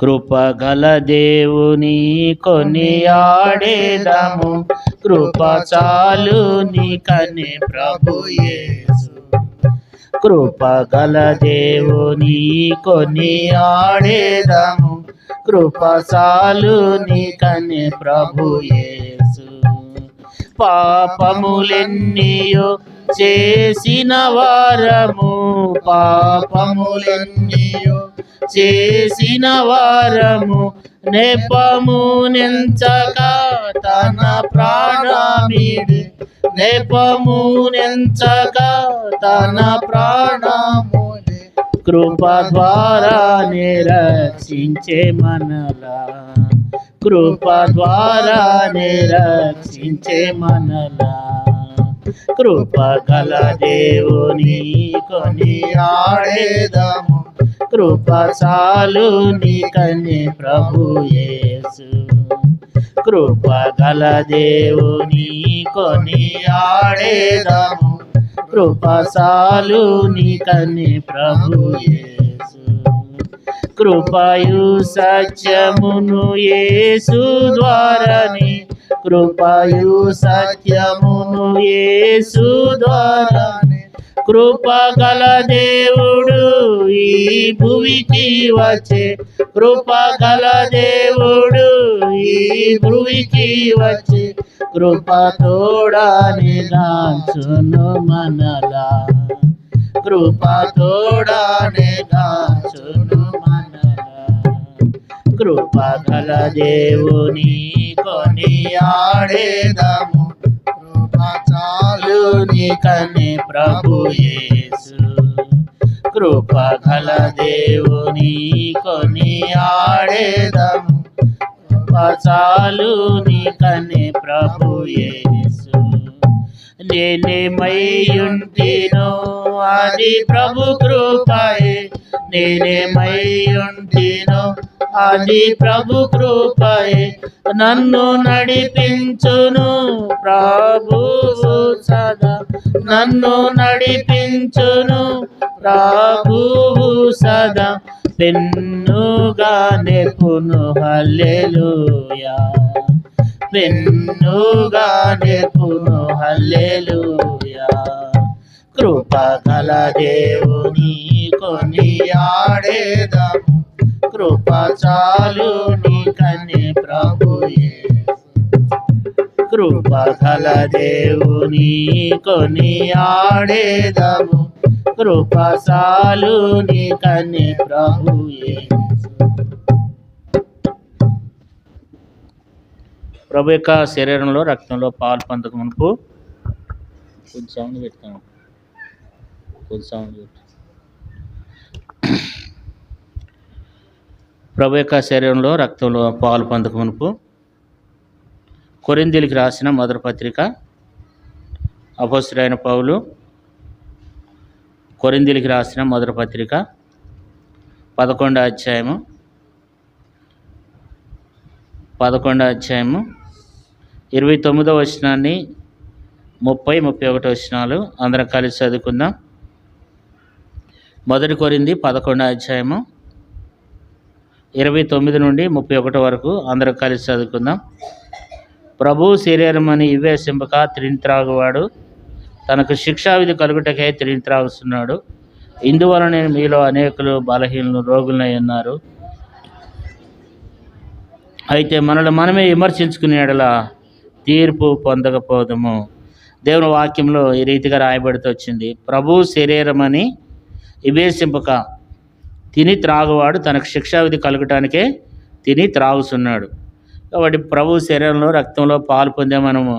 కృపగల దేవుని కొనియాడేదము, కృప చాలు నీకనే ప్రభు యేసు. కృపగల దేవుని కొనియాడేదము, కృప చాలు నీకనే ప్రభు యేసు. పాపములెన్నియో చేసిన వారము, పాపములెన్నియో చేసిన వారము, నెపము నెంచక తన ప్రాణమిడి, నెపము నెంచక తన ప్రాణముడి, కృప ద్వారానే రక్షించే మనలా, కృప ద్వారానే రక్షించే మనలా. కృపగల దేవుని కొనియాడేదము, కృప చాలు నీకనే ప్రభు యేసు. కృపగల దేవుని కొనియాడేదము, కృప చాలు నీకనే ప్రభు యేసు. కృపయు సత్యమును యేసు ద్వారానే, కృపయు సత్యమును యేసు ద్వారానే, కృపగల దేవుడు ఈ భువికి వచ్చే, కృపగల దేవుడు ఈ భువికి వచ్చే, కృప తోడానే గాంచును మనలా, కృప తోడానే గాంచును మనలా. కృపగల దేవుని కొనియాడేదము, కృప చాలు నీకనే ప్రభు యేసు. కృపగల దేవుని కొనియాడేదము, కృప చాలు నీకనే ప్రభు యేసు. నేనేమైయుంటినో అది ప్రభు కృపయే, నేనేమైయుంటినో అది ప్రభు కృపయే, నన్ను నడిపించును ప్రభువు సదా, నన్ను నడిపించును ప్రభువు సదా, పెన్నుగా నెప్పును హల్లెలూయా, పెన్నుగా నెప్పును హల్లెలూయా. కృపగల దేవుని కొనియాడేదము, కృప చాలు నీకనే ప్రభు యేసు. కృపగల దేవుని కొనియాడేదము, కృప చాలు నీకనే ప్రభు యేసు. ప్రభు యొక్క శరీరంలో రక్తంలో పాలు పొందక మునుపు కొంచెం సౌండ్ పెడతాను, కొంచెం సౌండ్ పెట్టు. ప్రభు యొక్క శరీరంలో రక్తంలో పాలు పొందక మునుపు కొరింథీయులకు రాసిన మొదటి పత్రిక, అపోస్తలుడైన పౌలు కొరింథీయులకు రాసిన మొదటి పత్రిక 11వ అధ్యాయము 29వ వచనాన్ని 30-31 వచనాలు అందరం కలిసి చదువుకుందాం. మొదటి కొరింథీ 11వ అధ్యాయము 29 నుండి 31 వరకు అందరం కలిసి చదువుకుందాం. ప్రభు శరీరమని ఇవేశింపక త్రిని త్రాగువాడు తనకు శిక్షావిధి కలుగుటకై త్రిని త్రాగుతున్నాడు. ఇందువలన మీలో అనేకులు బలహీనులు రోగులై ఉన్నారు. అయితే మనమే విమర్శించుకునే యెడల తీర్పు పొందకపోదుము. దేవుని వాక్యంలో ఈ రీతిగా రాయబడుతూ వచ్చింది, ప్రభు శరీరమని వివేశింపక తిని త్రాగువాడు తనకు శిక్షావిధి కలుగటానికే తిని త్రాగుతున్నాడు. కాబట్టి ప్రభు శరీరంలో రక్తంలో పాలు పొందే మనము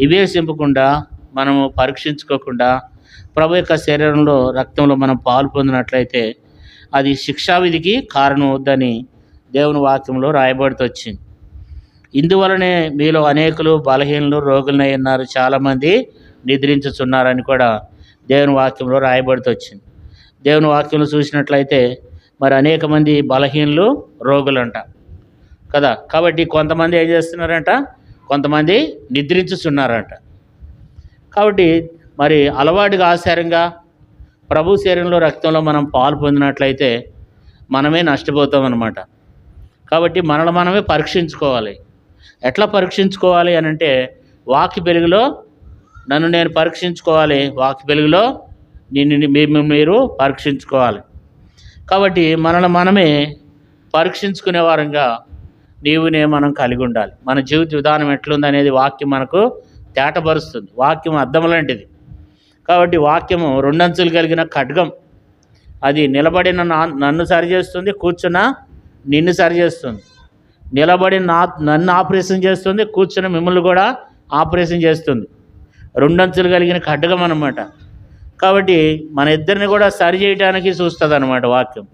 వివేశింపకుండా, మనము పరీక్షించుకోకుండా ప్రభు యొక్క శరీరంలో రక్తంలో మనం పాలు పొందినట్లయితే అది శిక్షావిధికి కారణం అవుద్దని దేవుని వాక్యంలో రాయబడుతూ వచ్చింది. ఇందువలనే మీలో అనేకులు బలహీనులు రోగులై ఉన్నారు, చాలామంది నిద్రించుచున్నారని కూడా దేవుని వాక్యంలో రాయబడుతూ వచ్చింది. దేవుని వాక్యంలో చూసినట్లయితే మరి అనేక మంది బలహీనులు రోగులంట కదా. కాబట్టి కొంతమంది ఏం చేస్తున్నారంట, కొంతమంది నిద్రించుచున్నారంట. కాబట్టి మరి అలవాటుగా ఆచారంగా ప్రభు శరీరంలో రక్తంలో మనం పాలు పొందినట్లయితే మనమే నష్టపోతాం అన్నమాట. కాబట్టి మనల్ని మనమే పరీక్షించుకోవాలి. ఎట్లా పరీక్షించుకోవాలి అని అంటే, వాక్య వెలుగులో నన్ను నేను పరీక్షించుకోవాలి, వాక్య వెలుగులో మీరు పరీక్షించుకోవాలి. కాబట్టి మనల్ని మనమే పరీక్షించుకునే వారంగా మనం కలిగి ఉండాలి. మన జీవిత విధానం ఎట్లుందనేది వాక్యం మనకు తేటపరుస్తుంది. వాక్యం అద్దం లాంటిది. కాబట్టి వాక్యము రెండంచులు కలిగిన ఖడ్గం. అది నిలబడిన నన్ను సరిచేస్తుంది, కూర్చున్న నిన్ను సరిచేస్తుంది. నిలబడి నన్ను ఆపరేషన్ చేస్తుంది, కూర్చున్న మిమ్మల్ని కూడా ఆపరేషన్ చేస్తుంది. రెండంచులు కలిగిన ఖడ్గం అన్నమాట. కాబట్టి మన ఇద్దరిని కూడా సరి చేయడానికి చూస్తుంది అన్నమాట వాక్యం.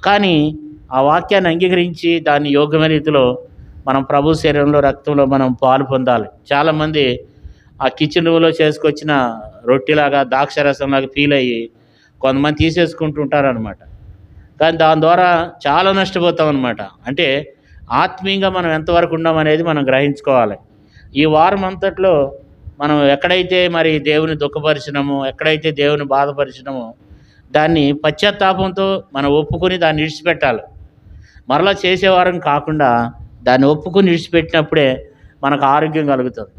కానీ ఆ వాక్యాన్ని అంగీకరించి దాన్ని యోగ్యమైన రీతిలో మనం ప్రభు శరీరంలో రక్తంలో మనం పాలు పొందాలి. చాలామంది ఆ కిచెన్ రూమ్లో చేసుకొచ్చిన రొట్టెలాగా ద్రాక్షరసంలాగా ఫీల్ అయ్యి కొంతమంది తీసేసుకుంటుంటారనమాట. కానీ దాని ద్వారా చాలా నష్టపోతాం అనమాట. అంటే ఆత్మీయంగా మనం ఎంతవరకు ఉన్నామనేది మనం గ్రహించుకోవాలి. ఈ వారం అంతట్లో మనం ఎక్కడైతే మరి దేవుని దుఃఖపరిచినామో, ఎక్కడైతే దేవుని బాధపరిచినామో దాన్ని పశ్చాత్తాపంతో మనం ఒప్పుకొని దాన్ని విడిచిపెట్టాలి. మరలా చేసేవారం కాకుండా దాన్ని ఒప్పుకొని విడిచిపెట్టినప్పుడే మనకు ఆరోగ్యం కలుగుతుంది.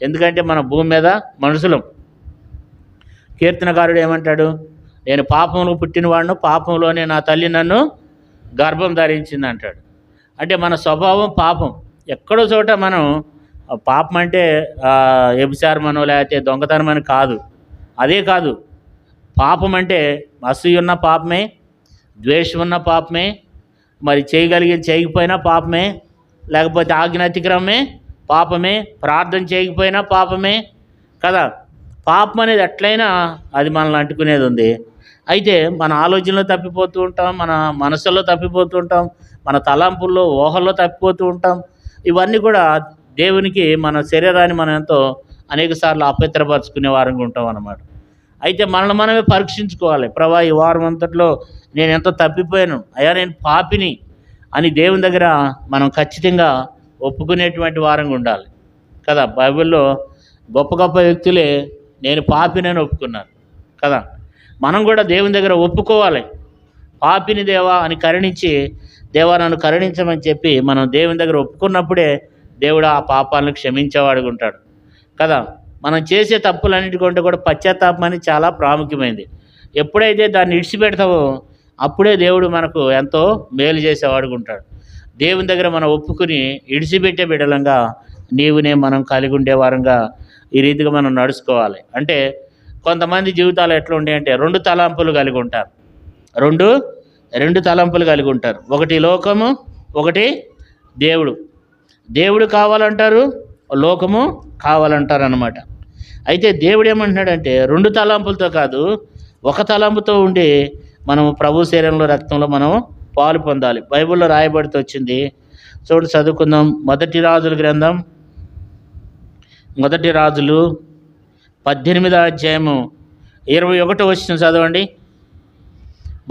ఎందుకంటే మన భూమి మీద మనుషులం. కీర్తనకారుడు ఏమంటాడు? నేను పాపంలో పుట్టినవాడును, పాపంలోనే నా తల్లి నన్ను గర్భం ధరించింది అంటాడు. అంటే మన స్వభావం పాపం. ఎక్కడో చోట మనం పాపం అంటే వ్యభిచారమనో లేకపోతే దొంగతనమని కాదు. అదే కాదు, పాపం అంటే అసూయ ఉన్న పాపమే, ద్వేషం ఉన్న పాపమే, మరి చేయకపోయినా పాపమే, లేకపోతే ఆజ్ఞ అతిక్రమమే పాపమే, ప్రార్థన చేయకపోయినా పాపమే కదా. పాపం అనేది ఎట్లయినా అది మనల్ని అంటుకునేది ఉంది. అయితే మన ఆలోచనలో తప్పిపోతూ ఉంటాం, మన మనసుల్లో తప్పిపోతూ ఉంటాం, మన తలంపుల్లో ఊహల్లో తప్పిపోతూ ఉంటాం. ఇవన్నీ కూడా దేవునికి మన శరీరాన్ని మనం ఎంతో అనేకసార్లు అపవిత్రపరచుకునే వారంగా ఉంటాం అన్నమాట. అయితే మనల్ని మనమే పరీక్షించుకోవాలి. ప్రభా, ఈ వారం అంతట్లో నేను ఎంతో తప్పిపోయాను, అయ్యా నేను పాపిని అని దేవుని దగ్గర మనం ఖచ్చితంగా ఒప్పుకునేటువంటి వారంగా ఉండాలి కదా. బైబిల్లో గొప్ప గొప్ప వ్యక్తులే నేను పాపినని ఒప్పుకున్నారు కదా. మనం కూడా దేవుని దగ్గర ఒప్పుకోవాలి. పాపిని దేవా అని కరుణించి, దేవా నన్ను కరుణించమని చెప్పి మనం దేవుని దగ్గర ఒప్పుకున్నప్పుడే దేవుడు ఆ పాపాలను క్షమించేవాడుగా ఉంటాడు కదా. మనం చేసే తప్పులన్నిటికంటే కూడా పశ్చాత్తాపం అనేది చాలా ప్రాముఖ్యమైనది. ఎప్పుడైతే దాన్ని విడిచిపెడతావో అప్పుడే దేవుడు మనకు ఎంతో మేలు చేసేవాడుగా ఉంటాడు. దేవుని దగ్గర మనం ఒప్పుకుని విడిచిపెట్టే బిడ్డలంగా మనం కలిగి ఉండే వారంగా ఈ రీతిగా మనం నడుచుకోవాలి. అంటే కొంతమంది జీవితాలు ఎట్లా ఉంటాయంటే రెండు తలంపులు కలిగి ఉంటారు. రెండు తలంపులు కలిగి ఉంటారు. ఒకటి లోకము, ఒకటి దేవుడు. దేవుడు కావాలంటారు, లోకము కావాలంటారు అన్నమాట. అయితే దేవుడు ఏమంటున్నాడంటే రెండు తలంపులతో కాదు, ఒక తలంపుతో ఉండి మనం ప్రభు శరీరంలో రక్తంలో మనం పాలు పొందాలి. బైబిల్లో రాయబడితే వచ్చింది చూడండి, చదువుకుందాం. మొదటి రాజుల గ్రంథం, మొదటి రాజులు 18వ అధ్యాయము 21వ వచనం చదవండి.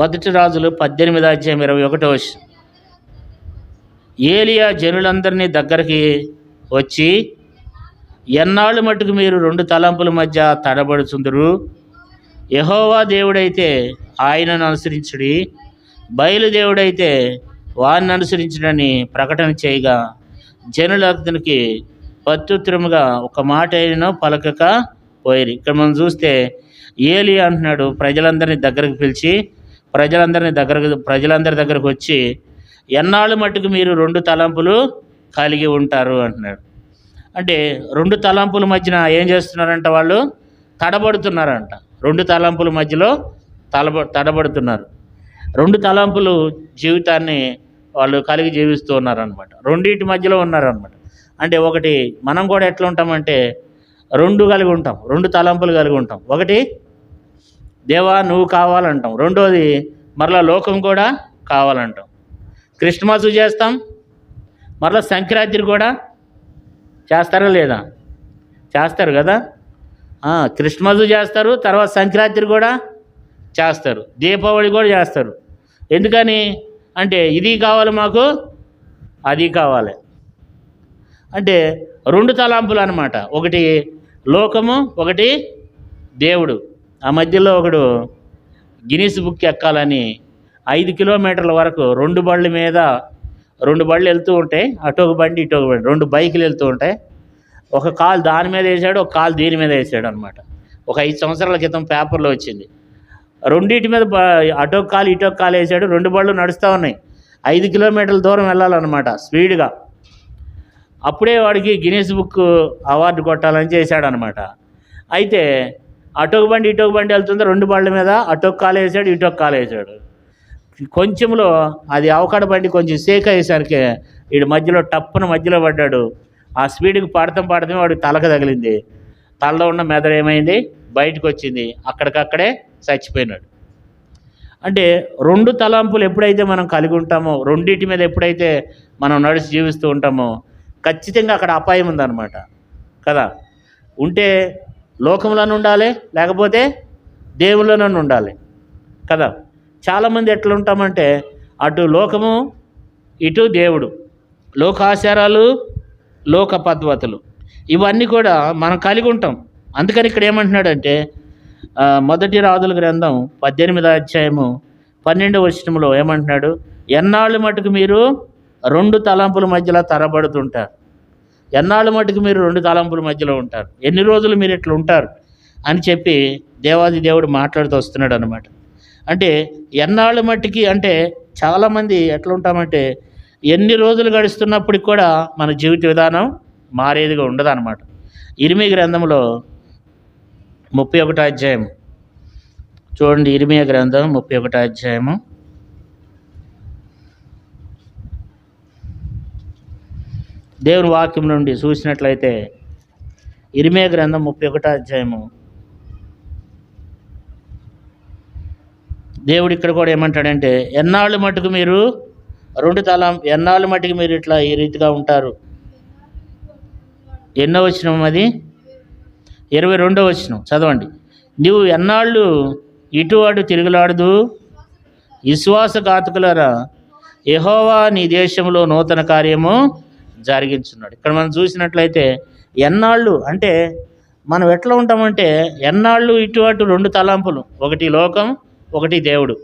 మొదటి రాజులు 18వ అధ్యాయం 21వ వచనం. ఏలియా జనులందరినీ దగ్గరికి వచ్చి, ఎన్నాళ్ళు మట్టుకు మీరు రెండు తలంపుల మధ్య తడబడుచుందురు? యెహోవా దేవుడైతే ఆయనను అనుసరించుడి, బయలుదేవుడైతే వారిని అనుసరించుడని ప్రకటన చేయగా జనులు అతనికి ప్రత్యుత్తరముగా ఒక మాట అయినో పలకక పోయిరి. ఇక్కడ మనం చూస్తే ఏలి అంటున్నాడు, ప్రజలందరినీ దగ్గరకు పిలిచి ప్రజలందరి దగ్గరకు వచ్చి, ఎన్నాళ్ళు మట్టుకు మీరు రెండు తలంపులు కలిగి ఉంటారు అంటున్నాడు. అంటే రెండు తలంపుల మధ్యన ఏం చేస్తున్నారంట? వాళ్ళు తడబడుతున్నారంట. రెండు తలంపుల మధ్యలో తడబడుతున్నారు. రెండు తలంపులు జీవితాన్ని వాళ్ళు కలిగి జీవిస్తూ ఉన్నారనమాట. రెండింటి మధ్యలో ఉన్నారనమాట. అంటే ఒకటి మనం కూడా ఎట్లా ఉంటామంటే రెండు కలిగి ఉంటాం, రెండు తలంపులు కలిగి ఉంటాం. ఒకటి దేవా నువ్వు కావాలంటాం, రెండోది మరలా లోకం కూడా కావాలంటాం. క్రిస్మస్ చేస్తాం, మరలా సంక్రాంతి కూడా చేస్తారా లేదా? చేస్తారు కదా. క్రిస్మస్ చేస్తారు, తర్వాత సంక్రాంతి కూడా చేస్తారు, దీపావళి కూడా చేస్తారు. ఎందుకని అంటే ఇది కావాలి మాకు, అది కావాలి. అంటే రెండు తలాంపులు అన్నమాట. ఒకటి లోకము, ఒకటి దేవుడు. ఆ మధ్యలో ఒకడు గిన్నీస్ బుక్ ఎక్కాలని 5 కిలోమీటర్ల వరకు రెండు బళ్ళ మీద 2 బళ్ళు వెళ్తూ ఉంటాయి, అటొక బండి ఇటొక బండి, 2 బైకులు వెళ్తూ ఉంటాయి. ఒక కాలు దాని మీద వేసాడు, ఒక కాలు దీని మీద వేసాడు అనమాట. ఒక 5 సంవత్సరాల క్రితం పేపర్లో వచ్చింది. రెండింటి మీద అటొక కాలు ఇటొక కాలు వేసాడు, 2 బళ్ళు నడుస్తూ ఉన్నాయి. 5 కిలోమీటర్ల దూరం వెళ్ళాలన్నమాట స్పీడ్గా. అప్పుడే వాడికి గిన్నీస్ బుక్ అవార్డు కొట్టాలని చేశాడనమాట. అయితే అటొక బండి ఇటొక బండి వెళ్తుంది, 2 బళ్ళ మీద అటొక కాలు వేసాడు, ఇటొక కాలు వేసాడు. కొంచెంలో అది అవకాడ బండి కొంచెం సేక్ అయ్యేసరికి వీడి మధ్యలో టప్పున మధ్యలో పడ్డాడు. ఆ స్పీడ్కి పడతాం వాడికి తలకు తగిలింది. తలలో ఉన్న మెదడు ఏమైంది, బయటకు వచ్చింది. అక్కడికక్కడే చచ్చిపోయినాడు. అంటే 2 తలంపులు ఎప్పుడైతే మనం కలిగి ఉంటామో, రెండింటి మీద ఎప్పుడైతే మనం నడిచి జీవిస్తూ ఉంటామో ఖచ్చితంగా అక్కడ అపాయం ఉందన్నమాట కదా. ఉంటే లోకంలోనే ఉండాలి, లేకపోతే దేవుళ్ళలోనే ఉండాలి కదా. చాలామంది ఎట్లా ఉంటామంటే అటు లోకము ఇటు దేవుడు, లోకాచారాలు లోక పద్ధతులు ఇవన్నీ కూడా మనం కలిగి ఉంటాం. అందుకని ఇక్కడ ఏమంటున్నాడంటే మొదటి రాజుల గ్రంథం 18వ అధ్యాయము 12వ వచనంలో ఏమంటున్నాడు, ఎన్నాళ్ళు మటుకు మీరు 2 తలంపుల మధ్యలో తరబడుతుంటారు. ఎన్నాళ్ళు మటుకు మీరు 2 తలంపుల మధ్యలో ఉంటారు, ఎన్ని రోజులు మీరు ఇట్లా ఉంటారు అని చెప్పి దేవాది దేవుడు మాట్లాడుతూ వస్తున్నాడు అనమాట. అంటే ఎన్నాళ్ళ మట్టికి అంటే చాలామంది ఎట్లా ఉంటామంటే ఎన్ని రోజులు గడుస్తున్నప్పటికి కూడా మన జీవిత విధానం మారేదిగా ఉండదు అనమాట. ఇర్మీయా గ్రంథంలో 31వ అధ్యాయం చూడండి. ఇర్మీయా గ్రంథం 31వ అధ్యాయము దేవుని వాక్యం నుండి చూసినట్లయితే ఇర్మీయా గ్రంథం 31వ అధ్యాయము దేవుడు ఇక్కడ కూడా ఏమంటాడంటే ఎన్నాళ్ళు మటుకు మీరు ఎన్నాళ్ళు మటుకు మీరు ఇట్లా ఈ రీతిగా ఉంటారు. ఎన్నో వచనం అది, 22వ వచనం చదవండి. నువ్వు ఎన్నాళ్ళు ఇటు అటు తిరుగులాడదు, విశ్వాసఘాతకులారా, యెహోవా నీ దేశంలో నూతన కార్యము జరిగించున్నాడు. ఇక్కడ మనం చూసినట్లయితే ఎన్నాళ్ళు అంటే మనం ఎట్లా ఉంటామంటే ఎన్నాళ్ళు ఇటు అటు 2 తలంపులు, ఒకటి లోకం ఒకటి దేవుడు.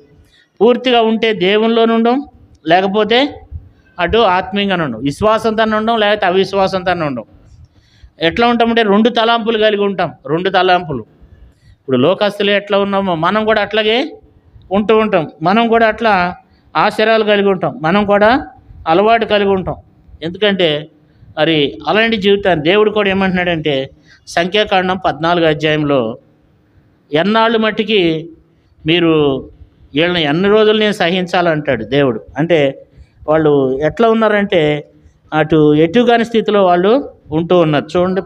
పూర్తిగా ఉంటే దేవునిలోనే ఉండం, లేకపోతే అటు ఆత్మీయంగా ఉండం, విశ్వాసంతో ఉండం, లేకపోతే అవిశ్వాసంతో ఉండం. ఎట్లా ఉంటామంటే 2 తలంపులు కలిగి ఉంటాం. 2 తలంపులు. ఇప్పుడు లోకస్తులు ఎట్లా ఉన్నామో మనం కూడా అట్లాగే ఉంటాం. మనం కూడా అట్లా ఆశయాలు కలిగి ఉంటాం, మనం కూడా అలవాటు కలిగి ఉంటాం. ఎందుకంటే మరి అలాంటి జీవితాన్ని దేవుడు కూడా ఏమంటున్నాడంటే సంఖ్యాకాండం 14వ అధ్యాయంలో ఎన్నాళ్ళు మట్టికి మీరు వీళ్ళని ఎన్ని రోజులు నేను సహించాలంటాడు దేవుడు. అంటే వాళ్ళు ఎట్లా ఉన్నారంటే అటు ఎటుగాని స్థితిలో వాళ్ళు ఉంటూ ఉన్నారు. చూడండి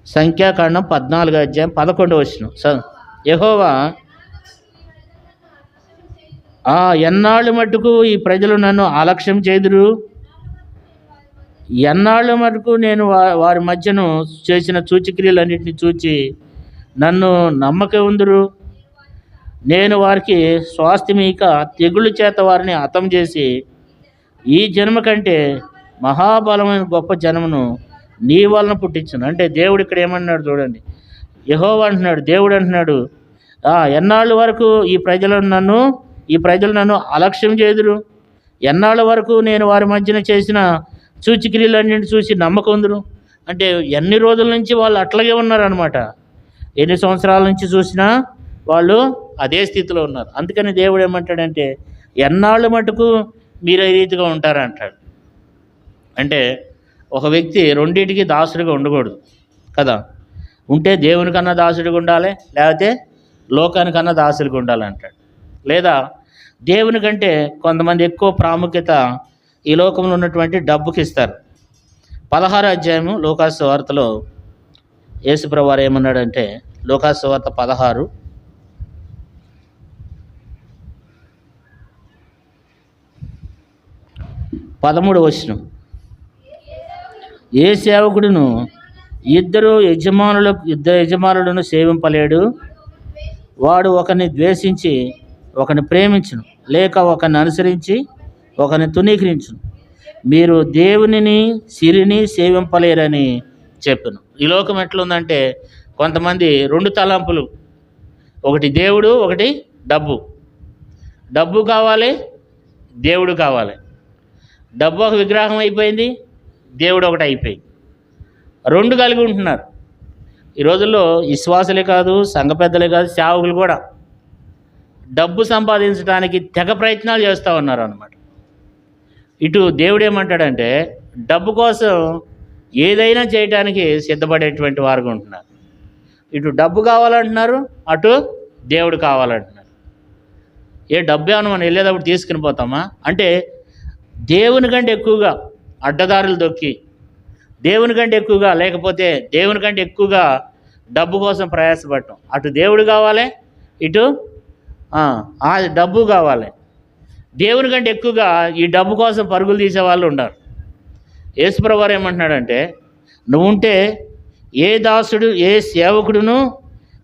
సంఖ్యాకాండం 14వ అధ్యాయం 11వ వచనం. యెహోవా ఎన్నాళ్ళు మట్టుకు ఈ ప్రజలు నన్ను అలక్ష్యం చేదురు, ఎన్నాళ్ళు మటుకు నేను వారి మధ్యను చేసిన సూచక్రియలన్నింటినీ చూచి నన్ను నమ్మక ఉందురు. నేను వారికి స్వాస్థ్యమీక తెగుళ్ళ చేత వారిని హతం చేసి ఈ జన్మ కంటే మహాబలమైన గొప్ప జన్మను నీ వలన పుట్టించను. అంటే దేవుడు ఇక్కడ ఏమన్నాడు చూడండి. యెహోవా అంటున్నాడు, దేవుడు అంటున్నాడు, ఎన్నాళ్ళ వరకు ఈ ప్రజలు నన్ను అలక్ష్యం చేదురు, ఎన్నాళ్ళ వరకు నేను వారి మధ్యన చేసిన సూచక్రియలన్నింటినీ చూసి నమ్మకం ఉందురు. అంటే ఎన్ని రోజుల నుంచి వాళ్ళు అట్లాగే ఉన్నారనమాట. ఎన్ని సంవత్సరాల నుంచి చూసినా వాళ్ళు అదే స్థితిలో ఉన్నారు. అందుకని దేవుడు ఏమంటాడంటే ఎన్నాళ్ళు మటుకు మీరు ఈ రీతిగా ఉంటారంటాడు. అంటే ఒక వ్యక్తి రెండింటికి దాసుడిగా ఉండకూడదు కదా. ఉంటే దేవునికన్నా దాసుడిగా ఉండాలి, లేకపోతే లోకానికన్నా దాసుడిగా ఉండాలంటాడు. లేదా దేవుని కంటే కొంతమంది ఎక్కువ ప్రాముఖ్యత ఈ లోకంలో ఉన్నటువంటి డబ్బుకి ఇస్తారు. 16వ అధ్యాయము లూకాసు సువార్తలో యేసుప్రభువు వారు ఏమన్నాడంటే లూకాసు సువార్త 16:13 వచనం. ఏ సేవకుడును ఇద్దరు యజమానులను సేవింపలేడు. వాడు ఒకరిని ద్వేషించి ఒకరిని ప్రేమించును, లేక ఒకరిని అనుసరించి ఒకరిని తునీకరించును. మీరు దేవునిని సిరిని సేవింపలేరని చెప్పాను. ఈ లోకం ఎట్లుందంటే కొంతమంది 2 తలంపులు, ఒకటి దేవుడు, ఒకటి డబ్బు. డబ్బు కావాలి, దేవుడు కావాలి. డబ్బు ఒక విగ్రహం అయిపోయింది, దేవుడు ఒకటి అయిపోయింది. రెండు కలిగి ఉంటున్నారు. ఈ రోజుల్లో విశ్వాసులే కాదు, సంఘ పెద్దలే కాదు, సేవకులు కూడా డబ్బు సంపాదించడానికి తెగ ప్రయత్నాలు చేస్తూ ఉన్నారు అన్నమాట. ఇటు దేవుడు ఏమంటాడంటే డబ్బు కోసం ఏదైనా చేయడానికి సిద్ధపడేటువంటి వారుగా ఉంటున్నారు. ఇటు డబ్బు కావాలంటున్నారు, అటు దేవుడు కావాలంటున్నారు. ఏ డబ్బు ఏమన్నా మనం వెళ్ళేటప్పుడు తీసుకుని పోతామా అంటే దేవుని కంటే ఎక్కువగా అడ్డదారులు దొక్కి, దేవుని కంటే ఎక్కువగా లేకపోతే దేవుని కంటే ఎక్కువగా డబ్బు కోసం ప్రయాసపడటం. అటు దేవుడు కావాలి, ఇటు ఆ డబ్బు కావాలి. దేవుని కంటే ఎక్కువగా ఈ డబ్బు కోసం పరుగులు తీసే వాళ్ళు ఉన్నారు. యేసుప్రభువు వారు ఏమంటున్నాడంటే నువ్వుంటే ఏ దాసుడు ఏ సేవకుడును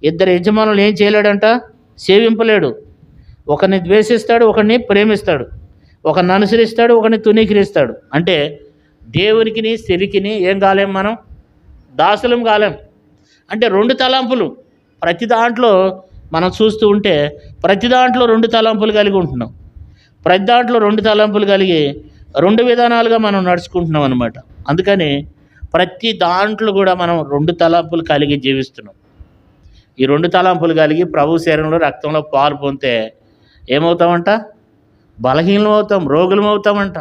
ఇద్దరు యజమానులు ఏం చేయలేడంట, సేవింపలేడు. ఒకరిని ద్వేషిస్తాడు, ఒకరిని ప్రేమిస్తాడు, ఒకరిని అనుసరిస్తాడు, ఒకరిని తునీకరిస్తాడు. అంటే దేవునికిని స్థితికిని ఏం కాలేం, మనం దాసులం కాలేం. అంటే రెండు తలంపులు ప్రతి దాంట్లో మనం చూస్తూ ఉంటే ప్రతి దాంట్లో రెండు తలంపులు కలిగి ఉంటున్నాం. ప్రతి దాంట్లో రెండు తలంపులు కలిగి రెండు విధానాలుగా మనం నడుచుకుంటున్నాం అన్నమాట. అందుకని ప్రతి దాంట్లో కూడా మనం రెండు తలంపులు కలిగి జీవిస్తున్నాం. ఈ రెండు తలంపులు కలిగి ప్రభు శరీరంలో రక్తంలో పాలు పొందితే ఏమవుతామంట, బలహీనం అవుతాం, రోగులం అవుతామంట.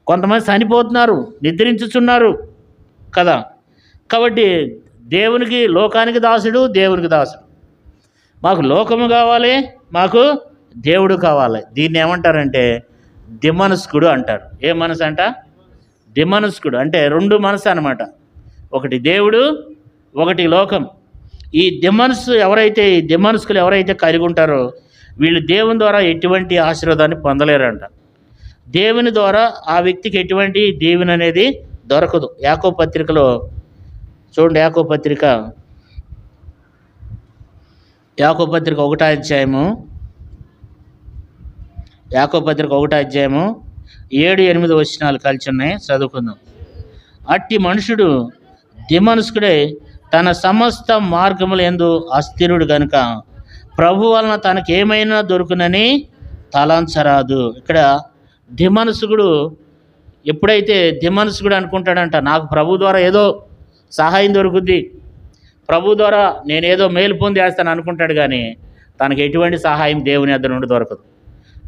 కొంతమంది చనిపోతున్నారు, నిద్రించుచున్నారు కదా. కాబట్టి దేవునికి లోకానికి దాసుడు, దేవునికి దాసుడు. మాకు లోకము కావాలి, మాకు దేవుడు కావాలి. దీన్ని ఏమంటారంటే దిమనస్కుడు అంటారు. ఏ మనసు అంట, దిమనస్కుడు. అంటే రెండు మనసు అనమాట. ఒకటి దేవుడు, ఒకటి లోకం. ఈ దిమనస్కులు ఎవరైతే కలిగి ఉంటారో వీళ్ళు దేవుని ద్వారా ఎటువంటి ఆశీర్వాదాన్ని పొందలేరంట. దేవుని ద్వారా ఆ వ్యక్తికి ఎటువంటి దీవెన అనేది దొరకదు. యాకోబు పత్రికలో చూడండి, యాకోబు పత్రిక 1వ అధ్యాయము, యాకోబు పత్రిక 1వ అధ్యాయము 7-8 వచనాలు కలిసి ఉన్నాయి, చదువుకుందాం. అట్టి మనుషుడు దిమనస్కుడై తన సమస్త మార్గముల యందు అస్థిరుడు గనుక ప్రభు వలన తనకేమైనా దొరుకునని తలంచరాదు. ఇక్కడ దిమనస్కుడు ఎప్పుడైతే దిమనస్కుడు అనుకుంటాడంట నాకు ప్రభు ద్వారా ఏదో సహాయం దొరుకుద్ది, ప్రభు ద్వారా నేనేదో మేలు పొంది వేస్తాను అనుకుంటాడు. కానీ తనకు ఎటువంటి సహాయం దేవుని వద్ద నుండి దొరకదు.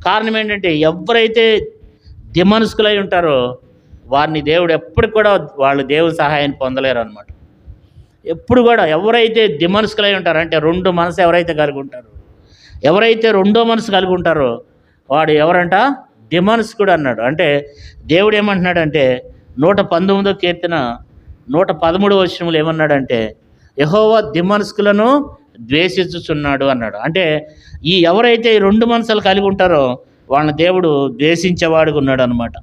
కారణం ఏంటంటే ఎవరైతే దిమనస్కులై ఉంటారో వారిని దేవుడు ఎప్పటికి కూడా వాళ్ళు దేవుని సహాయాన్ని పొందలేరు అనమాట. ఎప్పుడు కూడా ఎవరైతే దిమనస్కులై ఉంటారో అంటే రెండు మనసు ఎవరైతే కలిగి ఉంటారో, ఎవరైతే రెండో మనసు కలిగి ఉంటారో వాడు ఎవరంట, దిమనస్కుడు అన్నాడు. అంటే దేవుడు ఏమంటున్నాడంటే 119వ కీర్తన 113వ వచనంలో ఏమన్నాడంటే యెహోవా దిమనస్కులను ద్వేషించుచున్నాడు అన్నాడు. అంటే ఈ ఎవరైతే ఈ రెండు మనసులు కలిగి ఉంటారో వాళ్ళని దేవుడు ద్వేషించేవాడుగా ఉన్నాడు అనమాట.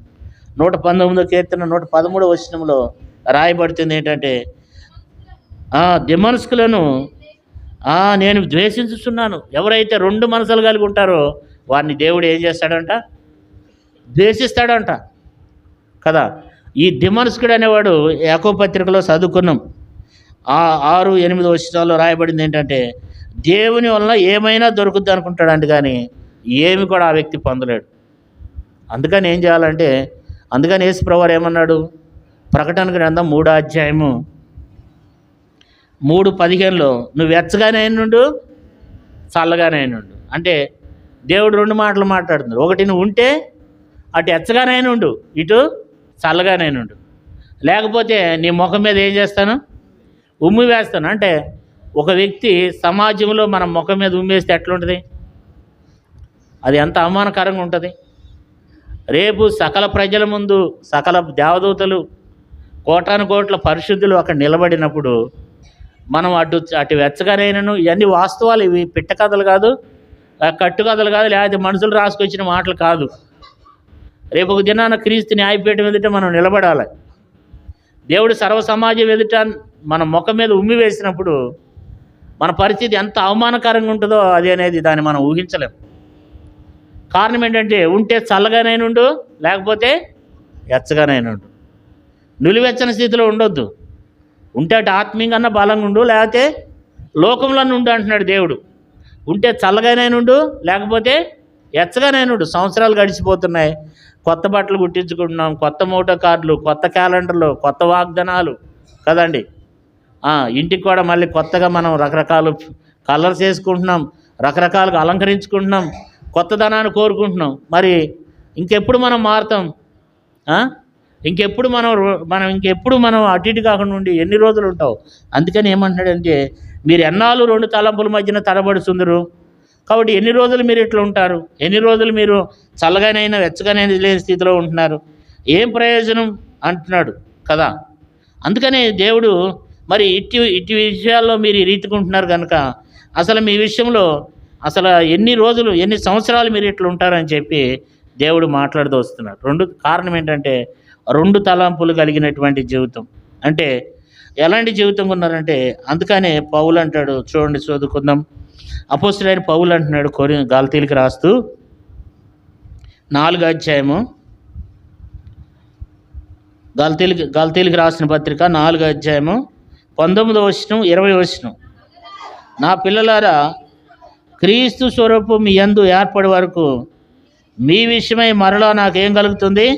119వ కీర్తన 113వ వచనంలో రాయబడుతుంది ఏంటంటే దిమనస్కులను నేను ద్వేషించుచున్నాను. ఎవరైతే రెండు మనసులు కలిగి ఉంటారో వారిని దేవుడు ఏం చేస్తాడంట, ద్వేషిస్తాడంట కదా. ఈ దిమనస్కుడు అనేవాడు యాకోబు పత్రికలో చదువుకున్నాం 6-8 వచనాల్లో రాయబడింది ఏంటంటే దేవుని వలన ఏమైనా దొరుకుద్ది అనుకుంటాడంట, కానీ ఏమి కూడా ఆ వ్యక్తి పొందలేడు. అందుకని ఏం చేయాలంటే అందుకని యేసుప్రభువు వారు ఏమన్నాడు, ప్రకటన గ్రంథం 3వ అధ్యాయము 3:15లో నువ్వు వెచ్చగానే అయినుండు, చల్లగానే అయినుండు. అంటే దేవుడు రెండు మాటలు మాట్లాడుతున్నాడు. ఒకటి నువ్వు ఉంటే అటు ఎచ్చగానే అయినుండు, ఇటు చల్లగానే అయినుండు. లేకపోతే నీ ముఖం మీద ఏం చేస్తాను, ఉమ్మి వేస్తాను. అంటే ఒక వ్యక్తి సమాజంలో మన ముఖం మీద ఉమ్మేస్తే ఎట్లుంటుంది, అది ఎంత అవమానకరంగా ఉంటుంది. రేపు సకల ప్రజల ముందు సకల దేవదూతలు కోటాను కోట్ల పరిశుద్ధులు అక్కడ నిలబడినప్పుడు మనం అటు వెచ్చగానైనను, ఇవన్నీ వాస్తవాలు, ఇవి పిట్ట కథలు కాదు, కట్టుకథలు కాదు, లేకపోతే మనుషులు రాసుకొచ్చిన మాటలు కాదు. రేపు ఒక దినాన క్రీస్తు న్యాయపీఠం ఎదుట మనం నిలబడాలి. దేవుడు సర్వ సమాజం ఎదుట మన ముఖం మీద ఉమ్మి వేసినప్పుడు మన పరిస్థితి ఎంత అవమానకరంగా ఉంటుందో అది అనేది దాన్ని మనం ఊహించలేం. కారణం ఏంటంటే ఉంటే చల్లగానైనుండు, లేకపోతే ఎచ్చగానైనుండు. నిలువెచ్చని స్థితిలో ఉండొద్దు. ఉంటే అటు ఆత్మీయంగా బలంగా ఉండు, లేకపోతే లోకంలో ఉండు అంటున్నాడు దేవుడు. ఉంటే చల్లగానైనుండు, లేకపోతే ఎచ్చగానైనుండు. సంవత్సరాలు గడిచిపోతున్నాయి, కొత్త బట్టలు కుట్టించుకుంటున్నాం, కొత్త మోటో కార్డులు, కొత్త క్యాలెండర్లు, కొత్త వాగ్దానాలు కదండి. ఇంటికి కూడా మళ్ళీ కొత్తగా మనం రకరకాల కలర్స్ వేసుకుంటున్నాం, రకరకాలుగా అలంకరించుకుంటున్నాం, కొత్తదనాన్ని కోరుకుంటున్నాం. మరి ఇంకెప్పుడు మనం మారుతాం? ఇంకెప్పుడు మనం అటు ఇటు కాకుండా ఉండి ఎన్ని రోజులు ఉంటావు? అందుకని ఏమంటున్నాడంటే, మీరు ఎన్నాళ్ళు 2 తలంపుల మధ్యన తడబడుతుందరు. కాబట్టి ఎన్ని రోజులు మీరు ఇట్లా ఉంటారు? ఎన్ని రోజులు మీరు చల్లగానైనా వెచ్చగానైనా లేని స్థితిలో ఉంటున్నారు? ఏం ప్రయోజనం అంటున్నాడు కదా. అందుకనే దేవుడు మరి ఇట్టి విషయాల్లో మీరు ఈ రీతిగా ఉంటున్నారు కనుక అసలు మీ విషయంలో అసలు ఎన్ని రోజులు ఎన్ని సంవత్సరాలు మీరు ఇట్లా ఉంటారని చెప్పి దేవుడు మాట్లాడుతూ వస్తున్నాడు. కారణం ఏంటంటే 2 తలంపులు కలిగినటువంటి జీవితం. అంటే ఎలాంటి జీవితం ఉన్నారంటే, అందుకనే పౌలు అంటాడు, చూడండి చదువుకుందాం. అపోస్తలుడైన పౌలు అంటున్నాడు గలతీయులకు రాస్తూ 4వ అధ్యాయము, గలతీయులకు రాసిన పత్రిక 4వ అధ్యాయము 19వ వచనం 20వ వచనం. నా పిల్లలారా, క్రీస్తు స్వరూపం మీ యందు ఏర్పడే వరకు మీ విషయమై మరలా నాకేం కలుగుతుంది?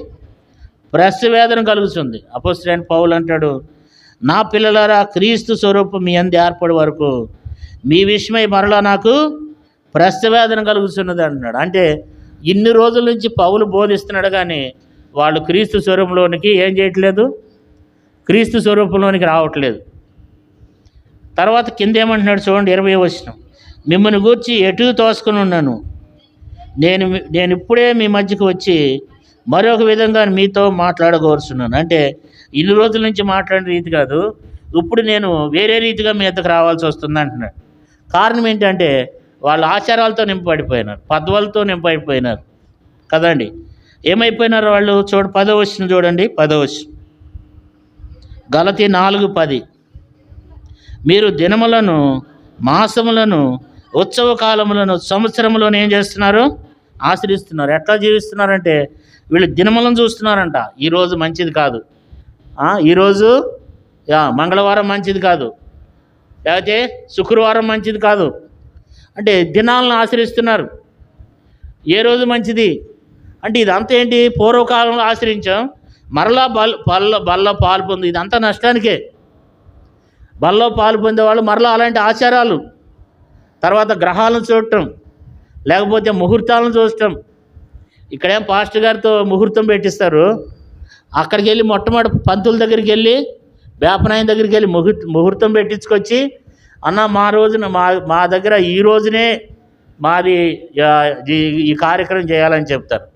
ప్రసవేదన కలుగుతుంది. అపోస్తలుడైన పౌలు అంటాడు, నా పిల్లలారా, క్రీస్తు స్వరూపం మీ యందు ఏర్పడే వరకు మీ విషయమై మరలా నాకు ప్రసవేదన కలుగుతున్నది అంటున్నాడు. అంటే ఇన్ని రోజుల నుంచి పౌలు బోధిస్తున్నాడు, కానీ వాళ్ళు క్రీస్తు స్వరూపంలోనికి ఏం చేయట్లేదు, క్రీస్తు స్వరూపంలోనికి రావట్లేదు. తర్వాత కింద ఏమంటున్నాడు చూడండి, 20వ వచనం. మిమ్మల్ని గూర్చి ఎటు తోసుకుని ఉన్నాను, నేను ఇప్పుడే మీ మధ్యకు వచ్చి మరొక విధంగా మీతో మాట్లాడగోరుచున్నాను. అంటే ఇన్ని రోజుల నుంచి మాట్లాడిన రీతి కాదు, ఇప్పుడు నేను వేరే రీతిగా మీ వద్దకు రావాల్సి వస్తుంది అంటున్నాడు. కారణం ఏంటంటే వాళ్ళ ఆచారాలతో నింపబడిపోయినారు, పద్వాలతో నింపబడిపోయినారు కదండి. ఏమైపోయినారు వాళ్ళు? 10వ వచనం చూడండి, 10వ వచనం. గలతీ 4:10. మీరు దినములను, మాసములను, ఉత్సవ కాలములను, సంవత్సరములను ఏం చేస్తున్నారు? ఆశ్రయిస్తున్నారు. ఎట్లా జీవిస్తున్నారంటే వీళ్ళు దినములను చూస్తున్నారంట. ఈరోజు మంచిది కాదు, ఈరోజు మంగళవారం మంచిది కాదు, లేకపోతే శుక్రవారం మంచిది కాదు అంటే దినాలను ఆశ్రయిస్తున్నారు. ఏ రోజు మంచిది అంటే ఇదంతా ఏంటి? పూర్వకాలంలో ఆశ్రయించాం, మరలా బల్లో పాలు పొంది, ఇదంతా నష్టానికే. బల్లో పాలు పొందేవాళ్ళు మరలా అలాంటి ఆచారాలు, తర్వాత గ్రహాలను చూడటం, లేకపోతే ముహూర్తాలను చూడటం. ఇక్కడేం పాస్టర్ గారితో ముహూర్తం పెట్టిస్తారు, అక్కడికి వెళ్ళి మొట్టమొదటి పంతుల దగ్గరికి వెళ్ళి, వేపనాయన దగ్గరికి వెళ్ళి ముహూర్తం పెట్టించుకొచ్చి, అన్న మా దగ్గర ఈ రోజునే మాది ఈ కార్యక్రమం చేయాలని చెప్తారు.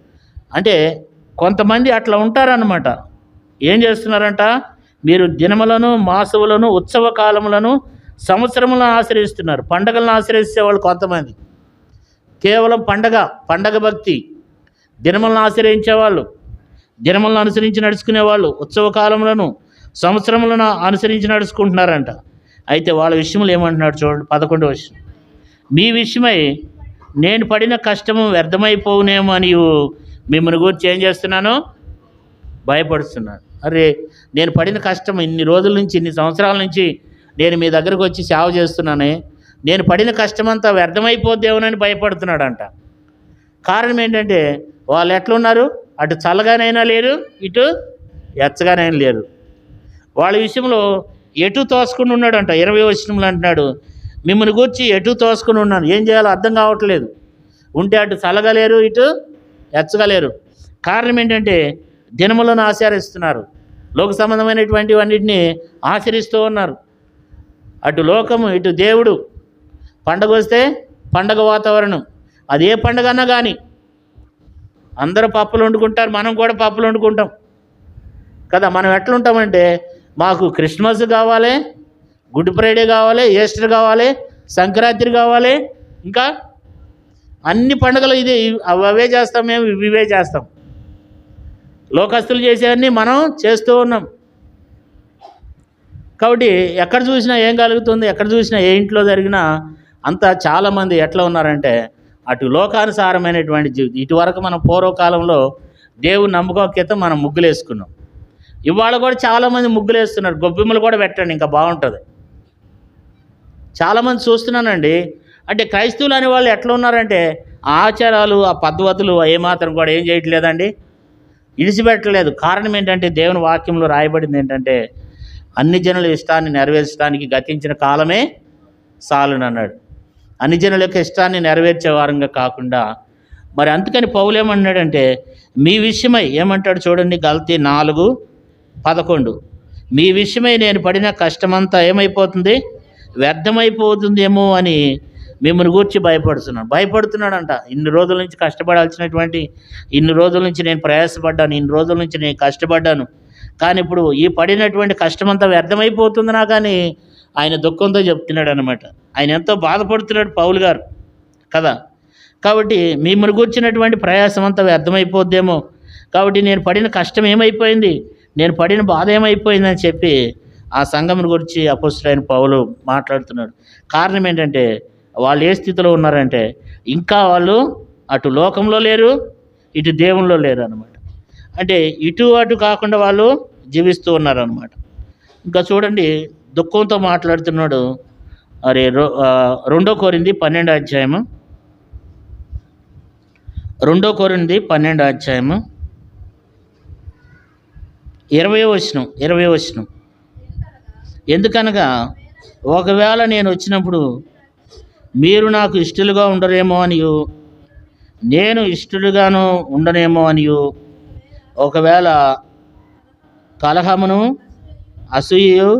అంటే కొంతమంది అట్లా ఉంటారన్నమాట. ఏం చేస్తున్నారంట? మీరు దినములను, మాసములను, ఉత్సవ కాలములను, సంవత్సరములను ఆశ్రయిస్తున్నారు. పండగలను ఆశ్రయించేవాళ్ళు కొంతమంది, కేవలం పండగ భక్తి. దినములను ఆశ్రయించేవాళ్ళు, దినములను అనుసరించి నడుచుకునేవాళ్ళు ఉత్సవ కాలములను, సంవత్సరములను అనుసరించి నడుచుకుంటున్నారంట. అయితే వాళ్ళ విషయంలో ఏమంటున్నాడు చూడండి, 11వ వచనం. మీ విషయమై నేను పడిన కష్టము వ్యర్థమైపోవునేమో అని మిమ్మల్ని గురించి ఏం చేస్తున్నాను? భయపడుతున్నాను. అరే, నేను పడిన కష్టం ఇన్ని రోజుల నుంచి, ఇన్ని సంవత్సరాల నుంచి నేను మీ దగ్గరకు వచ్చి సేవ చేస్తున్నానే, నేను పడిన కష్టమంతా వ్యర్థమైపోద్దేమోనని భయపడుతున్నాడంట. కారణం ఏంటంటే వాళ్ళు ఎట్లున్నారు? అటు చల్లగానైనా లేరు, ఇటు ఎచ్చగానైనా లేరు. వాళ్ళ విషయంలో ఎటు తోసుకుని ఉన్నాడంట. 20వ వచనంలో అంటున్నాడు, మిమ్మల్ని గూర్చి ఎటు తోసుకుని ఉన్నాను. ఏం చేయాలో అర్థం కావట్లేదు. ఉంటే అటు చల్లగలేరు, ఇటు ఎచ్చగలేరు. కారణం ఏంటంటే దినములను ఆచరిస్తున్నారు, లోక సంబంధమైనటువంటివన్నిటిని ఆచరిస్తూ ఉన్నారు. అటు లోకము, ఇటు దేవుడు. పండగ వస్తే పండగ వాతావరణం, అది ఏ పండగ అన్నా కానీ అందరూ పప్పులు వండుకుంటారు, మనం కూడా పప్పులు వండుకుంటాం కదా. మనం ఎట్లుంటామంటే మాకు క్రిస్మస్ కావాలి, గుడ్ ఫ్రైడే కావాలి, ఈస్టర్ కావాలి, సంక్రాంతి కావాలి, ఇంకా అన్ని పండుగలు అవే చేస్తాం, మేము ఇవే చేస్తాం. లోకస్తులు చేసేవన్నీ మనం చేస్తూ ఉన్నాం. కాబట్టి ఎక్కడ చూసినా ఏం కలుగుతుంది, ఎక్కడ చూసినా ఏ ఇంట్లో జరిగినా అంతా చాలామంది ఎట్లా ఉన్నారంటే అటు లోకానుసారమైనటువంటి జీవితం. ఇటువరకు మనం పూర్వకాలంలో దేవుని నమ్మకం మనం ముగ్గులు వేసుకున్నాం. ఇవాళ కూడా చాలామంది ముగ్గులు వేస్తున్నారు. గొబ్బెమ్మలు కూడా పెట్టండి, ఇంకా బాగుంటుంది. చాలామంది చూస్తున్నానండి. అంటే క్రైస్తవులు అనే వాళ్ళు ఎట్లా ఉన్నారంటే ఆ ఆచారాలు, ఆ పద్ధతులు ఏమాత్రం కూడా ఏం చేయట్లేదండి, విడిచిపెట్టలేదు. కారణం ఏంటంటే దేవుని వాక్యంలో రాయబడింది ఏంటంటే అన్ని జనుల ఇష్టాన్ని నెరవేర్చడానికి గతించిన కాలమే చాలును అన్నాడు. అన్ని జనుల యొక్క ఇష్టాన్ని నెరవేర్చే వారంగా కాకుండా మరి అందుకని పౌలు ఏమన్నాడంటే మీ విషయమై ఏమంటాడు చూడండి, గల్తీ 4:11 మీ విషయమై నేను పడిన కష్టమంతా ఏమైపోతుంది, వ్యర్థమైపోతుందేమో అని మిమ్మల్ని గూర్చి భయపడుతున్నాడంట. ఇన్ని రోజుల నుంచి కష్టపడాల్సినటువంటి, ఇన్ని రోజుల నుంచి నేను ప్రయాసపడ్డాను, ఇన్ని రోజుల నుంచి నేను కష్టపడ్డాను, కానీ ఇప్పుడు ఈ పడినటువంటి కష్టమంతా వ్యర్థమైపోతుంది నా, కానీ ఆయన దుఃఖంతో చెప్తున్నాడు అనమాట. ఆయన ఎంతో బాధపడుతున్నాడు పౌలు గారు కదా. కాబట్టి మిమ్మల్ని కూర్చున్నటువంటి ప్రయాసం అంతా వ్యర్థమైపోద్దేమో, కాబట్టి నేను పడిన కష్టం ఏమైపోయింది, నేను పడిన బాధ ఏమైపోయిందని చెప్పి ఆ సంఘముని గురించి అపోస్తలుడైన పౌలు మాట్లాడుతున్నాడు. కారణం ఏంటంటే వాళ్ళు ఏ స్థితిలో ఉన్నారంటే ఇంకా వాళ్ళు అటు లోకంలో లేరు, ఇటు దేవునిలో లేరు అనమాట. అంటే ఇటు అటు కాకుండా వాళ్ళు జీవిస్తూ ఉన్నారనమాట. ఇంకా చూడండి దుఃఖంతో మాట్లాడుతున్నాడు. అరే 2 కొరింథీ 12వ అధ్యాయము, 2 కొరింథీ 12వ అధ్యాయము 20వ వచనం. ఎందుకనగా ఒకవేళ నేను వచ్చినప్పుడు మీరు నాకు ఇష్టలుగా ఉండరేమో అనియు, నేను ఇష్టలుగాను ఉండనేమో అనియు, ఒకవేళ కలహమును, అసూయయు,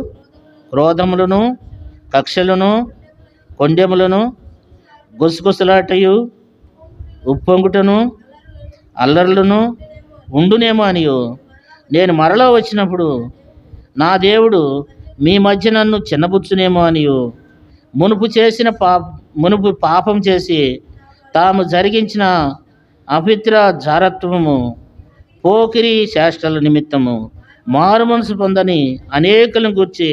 క్రోధములను, కక్షలను, కొండెములను, గుసగుసలాటయు, ఉప్పొంగుటను, అల్లర్లను ఉండునేమో అనియు, నేను మరలా వచ్చినప్పుడు నా దేవుడు మీ మధ్య నన్ను చిన్నబుచ్చునేమో అనియు, మునుపు పాపం చేసి తాము జరిగించిన అపిత్ర జారత్వము, పోకిరి చేష్టల నిమిత్తము మారు మనసు పొందని అనేకులను గురించి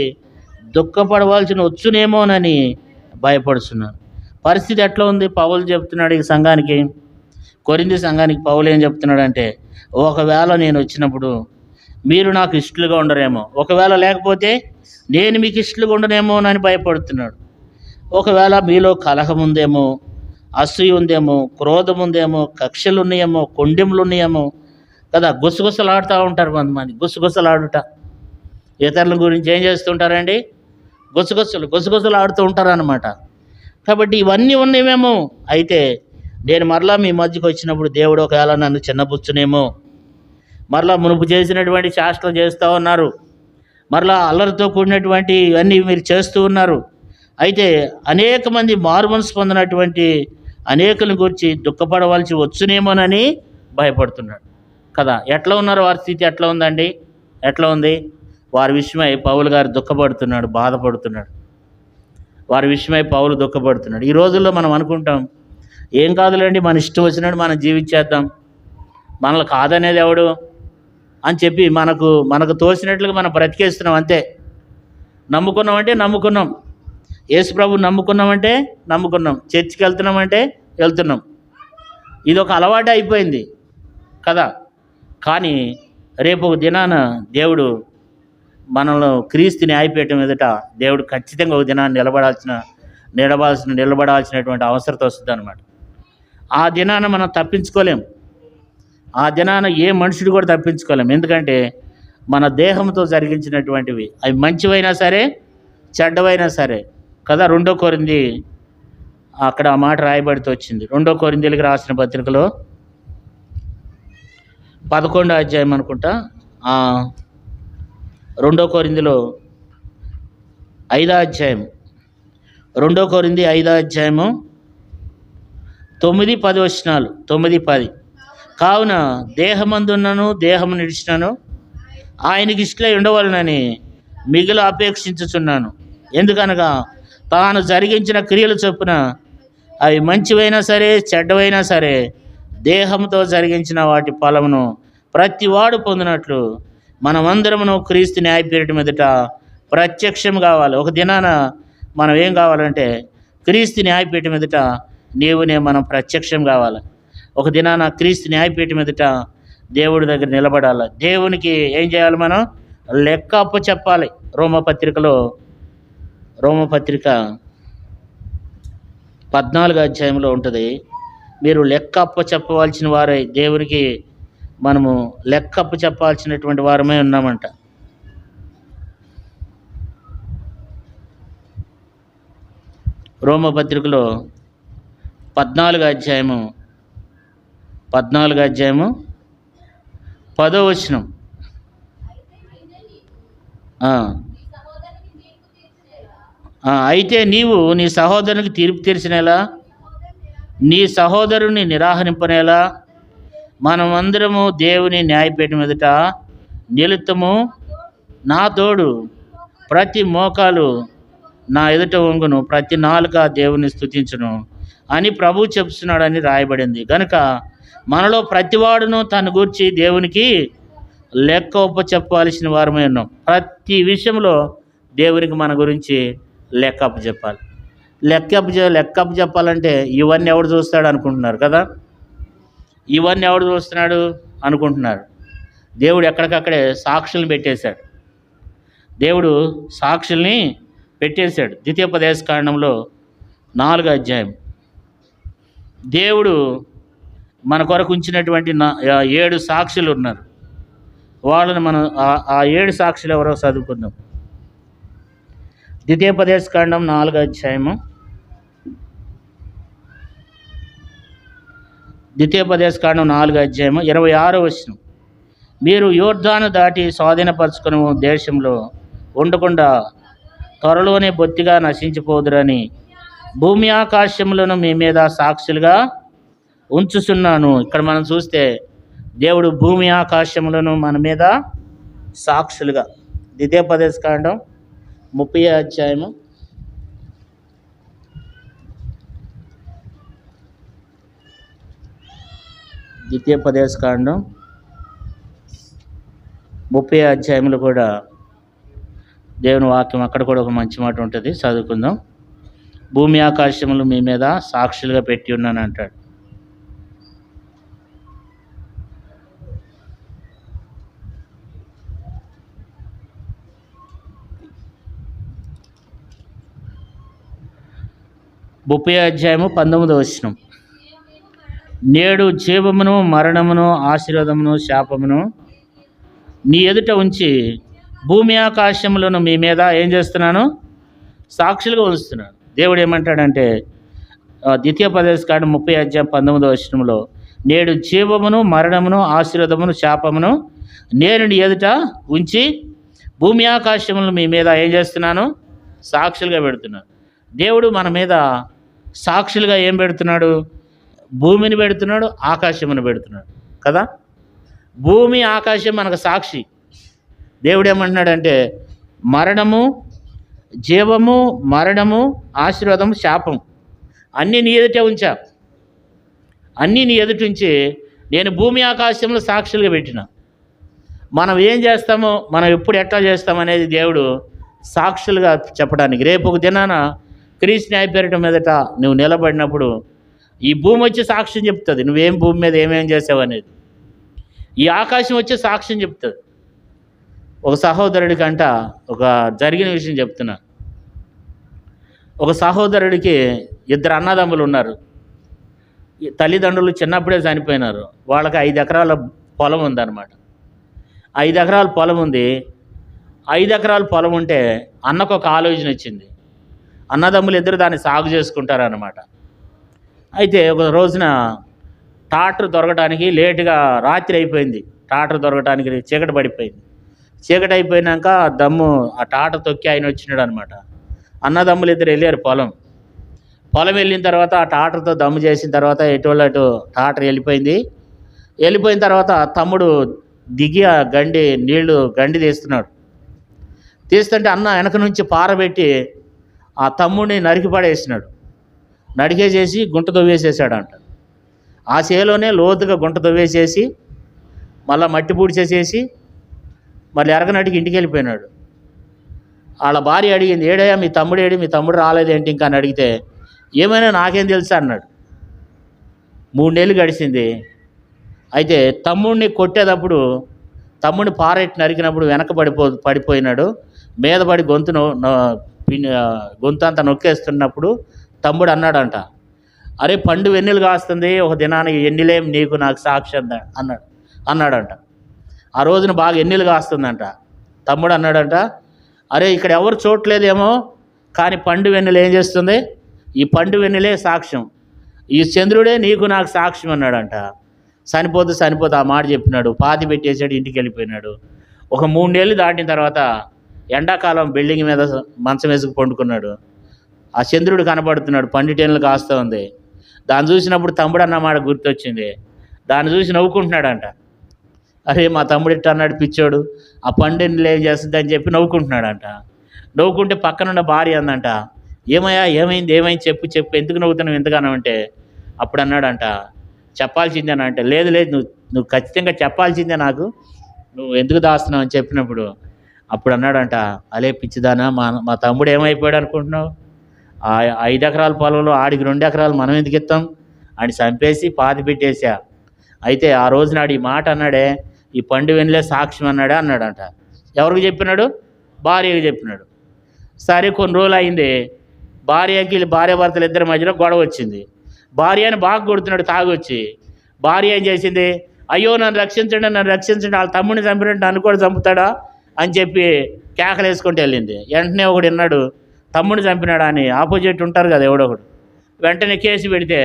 దుఃఖపడవలసిన వచ్చునేమోనని భయపడుతున్నాను. పరిస్థితి ఎట్లా ఉంది? పౌలు చెప్తున్నాడు ఈ సంఘానికి, కొరింథీ సంఘానికి పౌలు ఏం చెప్తున్నాడంటే ఒకవేళ నేను వచ్చినప్పుడు మీరు నాకు ఇష్టలుగా ఉండరేమో, ఒకవేళ లేకపోతే నేను మీకు ఇష్టలుగా ఉండనేమో అని భయపడుతున్నాడు. ఒకవేళ మీలో కలహం ఉందేమో, అసూయ ఉందేమో, క్రోధం ఉందేమో, కక్షలు ఉన్నాయేమో, కొండెములు ఉన్నాయేమో కదా. గుసగుసలాడుతూ ఉంటారు కొంతమంది. గుసగుసలాడుట ఇతరుల గురించి ఏం చేస్తుంటారండి, గుసగుసలు ఆడుతూ ఉంటారనమాట. కాబట్టి ఇవన్నీ ఉన్నాయేమో. అయితే నేను మరలా మీ మధ్యకు వచ్చినప్పుడు దేవుడు ఒకవేళ నన్ను చిన్నపుచ్చునేమో, మరలా మునుపు చేసినటువంటి చేష్టలు చేస్తూ ఉన్నారు, మరలా అల్లరితో కూడినటువంటి ఇవన్నీ మీరు చేస్తూ ఉన్నారు. అయితే అనేక మంది మారు మనసు పొందినటువంటి అనేకుల గురించి దుఃఖపడవలసి వచ్చునేమోనని భయపడుతున్నాడు కదా. ఎట్లా ఉన్నారు? వారి స్థితి ఎట్లా ఉందండి? ఎట్లా ఉంది? వారి విషయమై పౌలు గారు దుఃఖపడుతున్నాడు, బాధపడుతున్నాడు. వారి విషయమై పౌలు దుఃఖపడుతున్నాడు. ఈ రోజుల్లో మనం అనుకుంటాం ఏం కాదులేండి, మన ఇష్టం వచ్చినట్టు మనం జీవించేద్దాం, మనల్ని కాదనేది ఎవడు అని చెప్పి మనకు తోసినట్లుగా మనం బ్రతికేస్తున్నాం అంతే. నమ్ముకున్నామంటే నమ్ముకున్నాం, యేసు ప్రభువుని నమ్ముకున్నామంటే నమ్ముకున్నాం, చర్చికి వెళ్తున్నామంటే వెళ్తున్నాం. ఇది ఒక అలవాటు అయిపోయింది కదా. కానీ రేపు ఒక దినాన దేవుడు మనల్ని క్రీస్తు న్యాయపీఠం ఎదుట దేవుడు ఖచ్చితంగా ఒక దినాన్ని నిలబడాల్సినటువంటి అవసరం వస్తుంది అనమాట. ఆ దినాన మనం తప్పించుకోలేం. ఆ దినాన ఏ మనుషుడు కూడా తప్పించుకోలేం. ఎందుకంటే మన దేహంతో జరిగించినటువంటివి అవి మంచివైనా సరే చెడ్డవైనా సరే కదా. 2 కొరింథీ అక్కడ ఆ మాట రాయబడితే వచ్చింది. 2 కొరింథీలకు రాసిన పత్రికలో 11వ అధ్యాయం అనుకుంటా, 2 కొరింథీలో 5వ అధ్యాయం, 2 కొరింథీ 5వ అధ్యాయము 9-10 వచనాలు. 9-10 కావున దేహమందున్నను దేహము నిడిచినను ఆయనకి ఇష్టలై ఉండవలనని మిగిలి అపేక్షించుచున్నాను. ఎందుకనగా తాను జరిగించిన క్రియలు చొప్పున అవి మంచివైనా సరే చెడ్డవైనా సరే దేహంతో జరిగించిన వాటి ఫలమును ప్రతివాడు పొందినట్లు మనమందరమును క్రీస్తు న్యాయపీఠం ఎదుట ప్రత్యక్షం కావాలి. ఒక దినాన మనం ఏం కావాలంటే క్రీస్తు న్యాయపీఠం ఎదుట మనం ప్రత్యక్షం కావాలి. ఒక దినాన క్రీస్తు న్యాయపీఠం ఎదుట దేవుడి దగ్గర నిలబడాలి. దేవునికి ఏం చేయాలి? మనం లెక్క అప్పు చెప్పాలి. రోమపత్రిక 14వ అధ్యాయంలో ఉంటుంది. మీరు లెక్క అప్ప చెప్పవలసిన వారై దేవునికి మనము లెక్కప్పు చెప్పాల్సినటువంటి వారమే ఉన్నామంట. రోమపత్రికలో 14వ అధ్యాయము 10వ వచనం. అయితే నీవు నీ సహోదరునికి తీర్పు తీర్చినేలా, నీ సహోదరుని నిరాకరింపనేలా మనమందరము దేవుని న్యాయపీఠం ఎదుట నిలుత్తము. నా తోడు ప్రతి మోకాలు నా ఎదుట వంగును, ప్రతి నాలుక దేవుని స్తుతించును అని ప్రభువు చెప్తున్నాడని రాయబడింది. కనుక మనలో ప్రతివాడును తన గురించి దేవునికి లెక్క చెప్పాల్సిన వారమే ఉన్నాం. ప్రతి విషయంలో దేవునికి మన గురించి లెక్కప్పు చెప్పాలి. లెక్కప్పు చెప్పాలంటే ఇవన్నీ ఎవడు చూస్తాడు అనుకుంటున్నారు కదా. ఇవన్నీ ఎవడు చూస్తున్నాడు అనుకుంటున్నారు. దేవుడు ఎక్కడికక్కడే సాక్షుల్ని పెట్టేశాడు. దేవుడు సాక్షుల్ని పెట్టేశాడు. ద్వితీయోపదేశకాండంలో 4వ అధ్యాయం. దేవుడు మన కొరకు ఉంచినటువంటి 7 సాక్షులు ఉన్నారు. వాళ్ళని మనం ఆ 7 సాక్షులు ఎవరో చదువుకుందాం. ద్వితీయోపదేశకాండం 4వ అధ్యాయము. ద్వితీయోపదేశకాండం 4వ అధ్యాయము 26వ వచనం. మీరు యోర్దాను దాటి స్వాధీనపరచుకుని దేశంలో ఉండకుండా త్వరలోనే బొత్తిగా నశించిపోదురని భూమి ఆకాశములను మీ మీద సాక్షులుగా ఉంచుతున్నాను. ఇక్కడ మనం చూస్తే దేవుడు భూమి ఆకాశములను మన మీద సాక్షులుగా. ద్వితీయోపదేశకాండం 30వ అధ్యాయము. ద్వితీయోపదేశకాండం 30వ అధ్యాయంలో కూడా దేవుని వాక్యం అక్కడ కూడా ఒక మంచి మాట ఉంటుంది, చదువుకుందాం. భూమి ఆకాశములు మీ మీద సాక్షులుగా పెట్టి ఉన్నాను అంటాడు. ముప్పై అధ్యాయము 19వ వచనం. నేడు జీవమును మరణమును ఆశీర్వాదమును శాపమును నీ ఎదుట ఉంచి భూమి ఆకాశములను మీ మీద ఏం చేస్తున్నాను, సాక్షులుగా ఉంచుతున్నాను. దేవుడు ఏమంటాడంటే ద్వితీయోపదేశకాండం 30వ అధ్యాయం 19వ వచనంలో, నేడు జీవమును మరణమును ఆశీర్వాదమును శాపమును నేను నీ ఎదుట ఉంచి భూమి ఆకాశములను మీ మీద ఏం చేస్తున్నాను, సాక్షులుగా పెడుతున్నాను. దేవుడు మన మీద సాక్షులుగా ఏం పెడుతున్నాడు, భూమిని పెడుతున్నాడు, ఆకాశమును పెడుతున్నాడు కదా. భూమి ఆకాశం మనకు సాక్షి. దేవుడు ఏమంటున్నాడంటే మరణము, జీవము, మరణము, ఆశీర్వాదము, శాపం అన్నీ నీ ఎదుటే ఉంచా. అన్నీ నీ ఎదుటి ఉంచి నేను భూమి ఆకాశంలో సాక్షులుగా పెట్టిన. మనం ఏం చేస్తామో, మనం ఎప్పుడు ఎట్లా చేస్తామనేది దేవుడు సాక్షులుగా చెప్పడానికి. రేపు ఒక దినాన క్రీస్తు న్యాయపీఠం మీదట నువ్వు నిలబడినప్పుడు ఈ భూమి వచ్చి సాక్ష్యం చెప్తుంది, నువ్వేం భూమి మీద ఏమేం చేసావు అనేది. ఈ ఆకాశం వచ్చి సాక్ష్యం చెప్తుంది. ఒక సహోదరుడికంట ఒక జరిగిన విషయం చెప్తున్నా. ఒక సహోదరుడికి 2 అన్నదమ్ములు ఉన్నారు. తల్లిదండ్రులు చిన్నప్పుడే చనిపోయినారు. వాళ్ళకి 5 ఎకరాల పొలం ఉందన్నమాట. 5 ఎకరాల పొలం ఉంది. 5 ఎకరాల పొలం ఉంటే అన్నకు ఒక ఆలోచన వచ్చింది, అన్నదమ్ములు ఇద్దరు దాన్ని సాగు చేసుకుంటారన్నమాట. అయితే ఒక రోజున ట్రాక్టర్ దొరకడానికి లేటుగా రాత్రి అయిపోయింది. ట్రాక్టర్ దొరకడానికి చీకటి పడిపోయింది. చీకటి అయిపోయినాక ఆ ట్రాక్టర్ తొక్కి ఆయన వచ్చినాడు అనమాట. అన్నదమ్ములు ఇద్దరు వెళ్ళారు పొలం వెళ్ళిన తర్వాత ఆ ట్రాక్టర్తో దమ్ము చేసిన తర్వాత ఎటువల్ల అటు ట్రాక్టర్ వెళ్ళిపోయిన తర్వాత తమ్ముడు దిగి ఆ నీళ్లు తీస్తున్నాడు. తీస్తుంటే అన్న వెనక నుంచి పారబెట్టి ఆ తమ్ముడిని నరికి పడేసినాడు. నడికేసేసి గుంట తవ్వేసేసాడంట. ఆ చేలోనే లోతుగా గుంట తవ్వేసేసి మళ్ళీ మట్టి పూడ్చేసేసి మళ్ళీ ఎరగనటికి ఇంటికి వెళ్ళిపోయినాడు. వాళ్ళ భార్య అడిగింది, ఏడయ్యా మీ తమ్ముడు రాలేదేంటి ఇంకా అని అడిగితే, ఏమైనా నాకేం తెలుసా అన్నాడు. 3 నెలలు గడిచింది. అయితే తమ్ముడిని కొట్టేటప్పుడు తమ్ముడిని పారెట్టి నరికినప్పుడు వెనక పడిపోయినాడు. మీద పడి గొంతు అంతా నొక్కేస్తున్నప్పుడు తమ్ముడు అన్నాడంట, అరే పండు వెన్నెలు కాస్తుంది, ఒక దినానికి ఎన్నిలేం నీకు నాకు సాక్షి అన్నాడు. అన్నాడంట. ఆ రోజున బాగా ఎన్నెలు కాస్తుందంట. తమ్ముడు అన్నాడంట, అరే ఇక్కడ ఎవరు చూడలేదేమో, కానీ పండు వెన్నెల ఏం చేస్తుంది? ఈ పండు వెన్నెలే సాక్ష్యం, ఈ చంద్రుడే నీకు నాకు సాక్ష్యం అన్నాడంట. చనిపోతూ ఆ మాట చెప్పినాడు. పాతి పెట్టేశాడు, ఇంటికి వెళ్ళిపోయినాడు. ఒక 3 నెలలు దాటిన తర్వాత ఎండాకాలం బిల్డింగ్ మీద మంచం వేసుకు పండుకున్నాడు. ఆ చంద్రుడు కనపడుతున్నాడు, పండిటేళ్ళు కాస్తూ ఉంది. దాన్ని చూసినప్పుడు తమ్ముడు అన్నమాట గుర్తొచ్చింది. దాన్ని చూసి నవ్వుకుంటున్నాడంట. అరే మా తమ్ముడు ఇట్ట అన్నాడు పిచ్చోడు, ఆ పండుని ఏం చేస్తుంది అని చెప్పి నవ్వుకుంటున్నాడంట. నవ్వుకుంటే పక్కనున్న భార్య అందంట, ఏమయ్యా ఏమైంది చెప్పు ఎందుకు నవ్వుతున్నావు ఎంతగానో అంటే, అప్పుడు అన్నాడంట, చెప్పాల్సిందే అని అంటే, లేదు నువ్వు ఖచ్చితంగా చెప్పాల్సిందే నాకు, నువ్వు ఎందుకు దాస్తున్నావు అని చెప్పినప్పుడు అప్పుడు అన్నాడంట, అలే పిచ్చిదానా, మా తమ్ముడు ఏమైపోయాడు అనుకుంటున్నావు? 5 ఎకరాల పొలంలో ఆడికి 2 ఎకరాలు మనం ఎందుకు ఇస్తాం? అని చంపేసి పాతి పెట్టేశా. అయితే ఆ రోజు నాడు ఈ మాట అన్నాడే, ఈ పండు వెన్నెలే సాక్ష్యం అన్నాడంట. ఎవరికి చెప్పినాడు? భార్యకి చెప్పినాడు. సరే కొన్ని రోజులు అయింది. భార్యాభర్తలు ఇద్దరి మధ్యలో గొడవ వచ్చింది. భార్యని బాగా కొడుతున్నాడు తాగొచ్చి. భార్య ఏం చేసింది? అయ్యో నన్ను రక్షించండి, వాళ్ళ తమ్ముడిని చంపినట్టు నన్ను కూడా చంపుతాడా అని చెప్పి కేకలు వేసుకుంటూ వెళ్ళింది. వెంటనే ఒకడు విన్నాడు, తమ్ముడిని చంపినాడా అని. ఆపోజిట్ ఉంటారు కదా ఎవడొకడు. వెంటనే కేసు పెడితే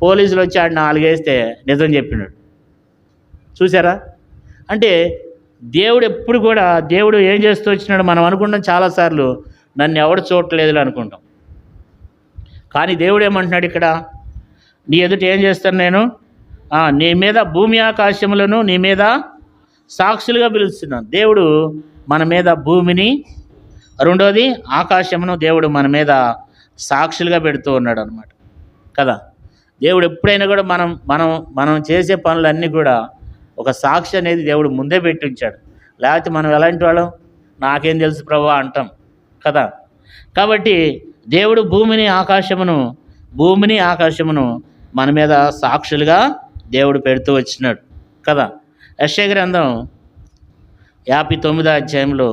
పోలీసులు వచ్చి ఆడిని 4 వేస్తే నిజం చెప్పినాడు. చూసారా? అంటే దేవుడు ఎప్పుడు కూడా, దేవుడు ఏం చేస్తూ వచ్చినాడు మనం అనుకుంటాం చాలాసార్లు, నన్ను ఎవడు చూడట్లేదు అనుకుంటాం. కానీ దేవుడు ఏమంటున్నాడు ఇక్కడ, నీ ఎదుట ఏం చేస్తాను నేను? నీ మీద భూమి ఆకాశములను నీ మీద సాక్షులుగా పిలుస్తున్నాను. దేవుడు మన మీద భూమిని, రెండోది ఆకాశమును దేవుడు మన మీద సాక్షులుగా పెడుతూ ఉన్నాడు అనమాట కదా. దేవుడు ఎప్పుడైనా కూడా మనం చేసే పనులన్నీ కూడా ఒక సాక్షి అనేది దేవుడు ముందే పెట్టి ఉంచాడు. లేకపోతే మనం ఎలాంటి వాళ్ళం? నాకేం తెలుసు ప్రభువా అంటాం కదా. కాబట్టి దేవుడు భూమిని ఆకాశమును మన మీద సాక్షులుగా దేవుడు పెడుతూ వచ్చినాడు కదా. యెషయా గ్రంథం 59వ అధ్యాయంలో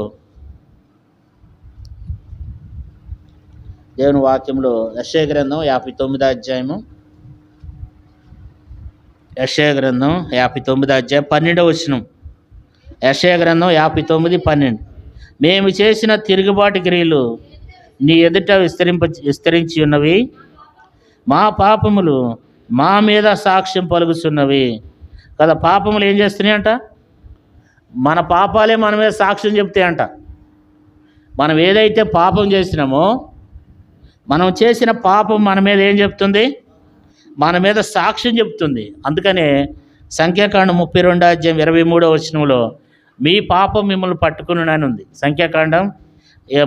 దేవుని వాక్యంలో, యెషయా గ్రంథం 59వ అధ్యాయము, యెషయా గ్రంథం 59వ అధ్యాయం 12వ వచనం. యెషయా గ్రంథం 59:12. మేము చేసిన తిరుగుబాటు క్రియలు నీ ఎదుట విస్తరించి ఉన్నవి, మా పాపములు మా మీద సాక్ష్యం పలుకుతున్నవి కదా. పాపములు ఏం చేస్తున్నాయంట? మన పాపాలే మన మీద సాక్ష్యం చెప్తాయంట. మనం ఏదైతే పాపం చేసినామో, మనం చేసిన పాపం మన మీద ఏం చెప్తుంది? మన మీద సాక్ష్యం చెప్తుంది. అందుకనే సంఖ్యాకాండం 32వ అధ్యాయం 23వ వచనంలో మీ పాపం మిమ్మల్ని పట్టుకుని ఉంది. సంఖ్యాకాండం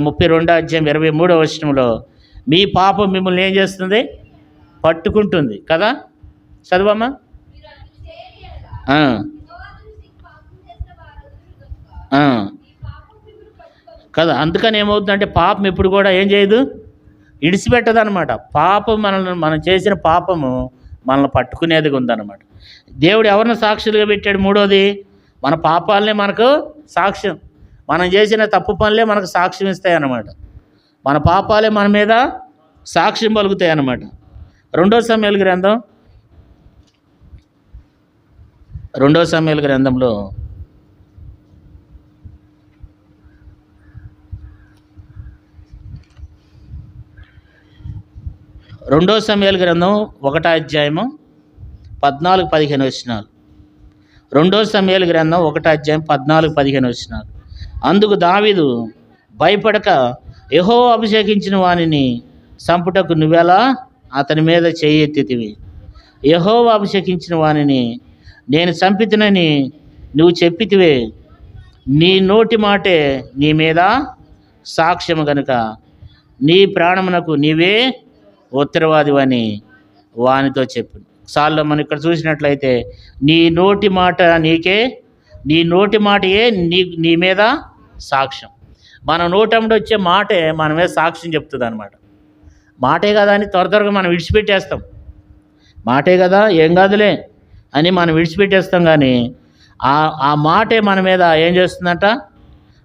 32వ అధ్యాయం 23వ వచనంలో మీ పాపం మిమ్మల్ని ఏం చేస్తుంది? పట్టుకుంటుంది కదా. చదువమ్మా. కదా. అందుకని ఏమవుతుందంటే పాపం ఎప్పుడు కూడా ఏం చేయదు, ఇడిచిపెట్టదు అనమాట. పాపం మనం చేసిన పాపము మనల్ని పట్టుకునేదిగా ఉందన్నమాట. దేవుడు ఎవరిని సాక్షులుగా పెట్టాడు? మూడోది, మన పాపాలనే మనకు సాక్ష్యం, మనం చేసిన తప్పు పనులే మనకు సాక్ష్యం ఇస్తాయి అన్నమాట. మన పాపాలే మన మీద సాక్ష్యం పలుకుతాయి అన్నమాట. 2 సమూయేలు గ్రంథం 2 సమూయేలు గ్రంథంలో 2 సమూయేలు గ్రంథం 1వ అధ్యాయము 14-15 వచనాలు. 2 సమూయేలు గ్రంథం 1వ అధ్యాయం 14-15 వచనాలు. అందుకు దావీదు భయపడక, యెహోవా అభిషేకించిన వానిని సంపుటకు నువ్వెలా అతని మీద చెయ్యెత్తితివి? యెహోవా అభిషేకించిన వానిని నేను చంపితినని నువ్వు చెప్పితివే, నీ నోటి మాటే నీ మీద సాక్ష్యము గనుక నీ ప్రాణమునకు నీవే ఉత్తరవాదివని వానితో చెప్పు. సార్లు మనం ఇక్కడ చూసినట్లయితే నీ నోటి మాటయే నీ మీద సాక్ష్యం. మన నోటంలో వచ్చే మాటే మన మీద సాక్ష్యం చెప్తుంది అనమాట. మాటే కదా అని త్వరగా మనం విడిచిపెట్టేస్తాం. మాటే కదా ఏం కాదులే అని మనం విడిచిపెట్టేస్తాం. కానీ ఆ మాటే మన మీద ఏం చేస్తుందంట?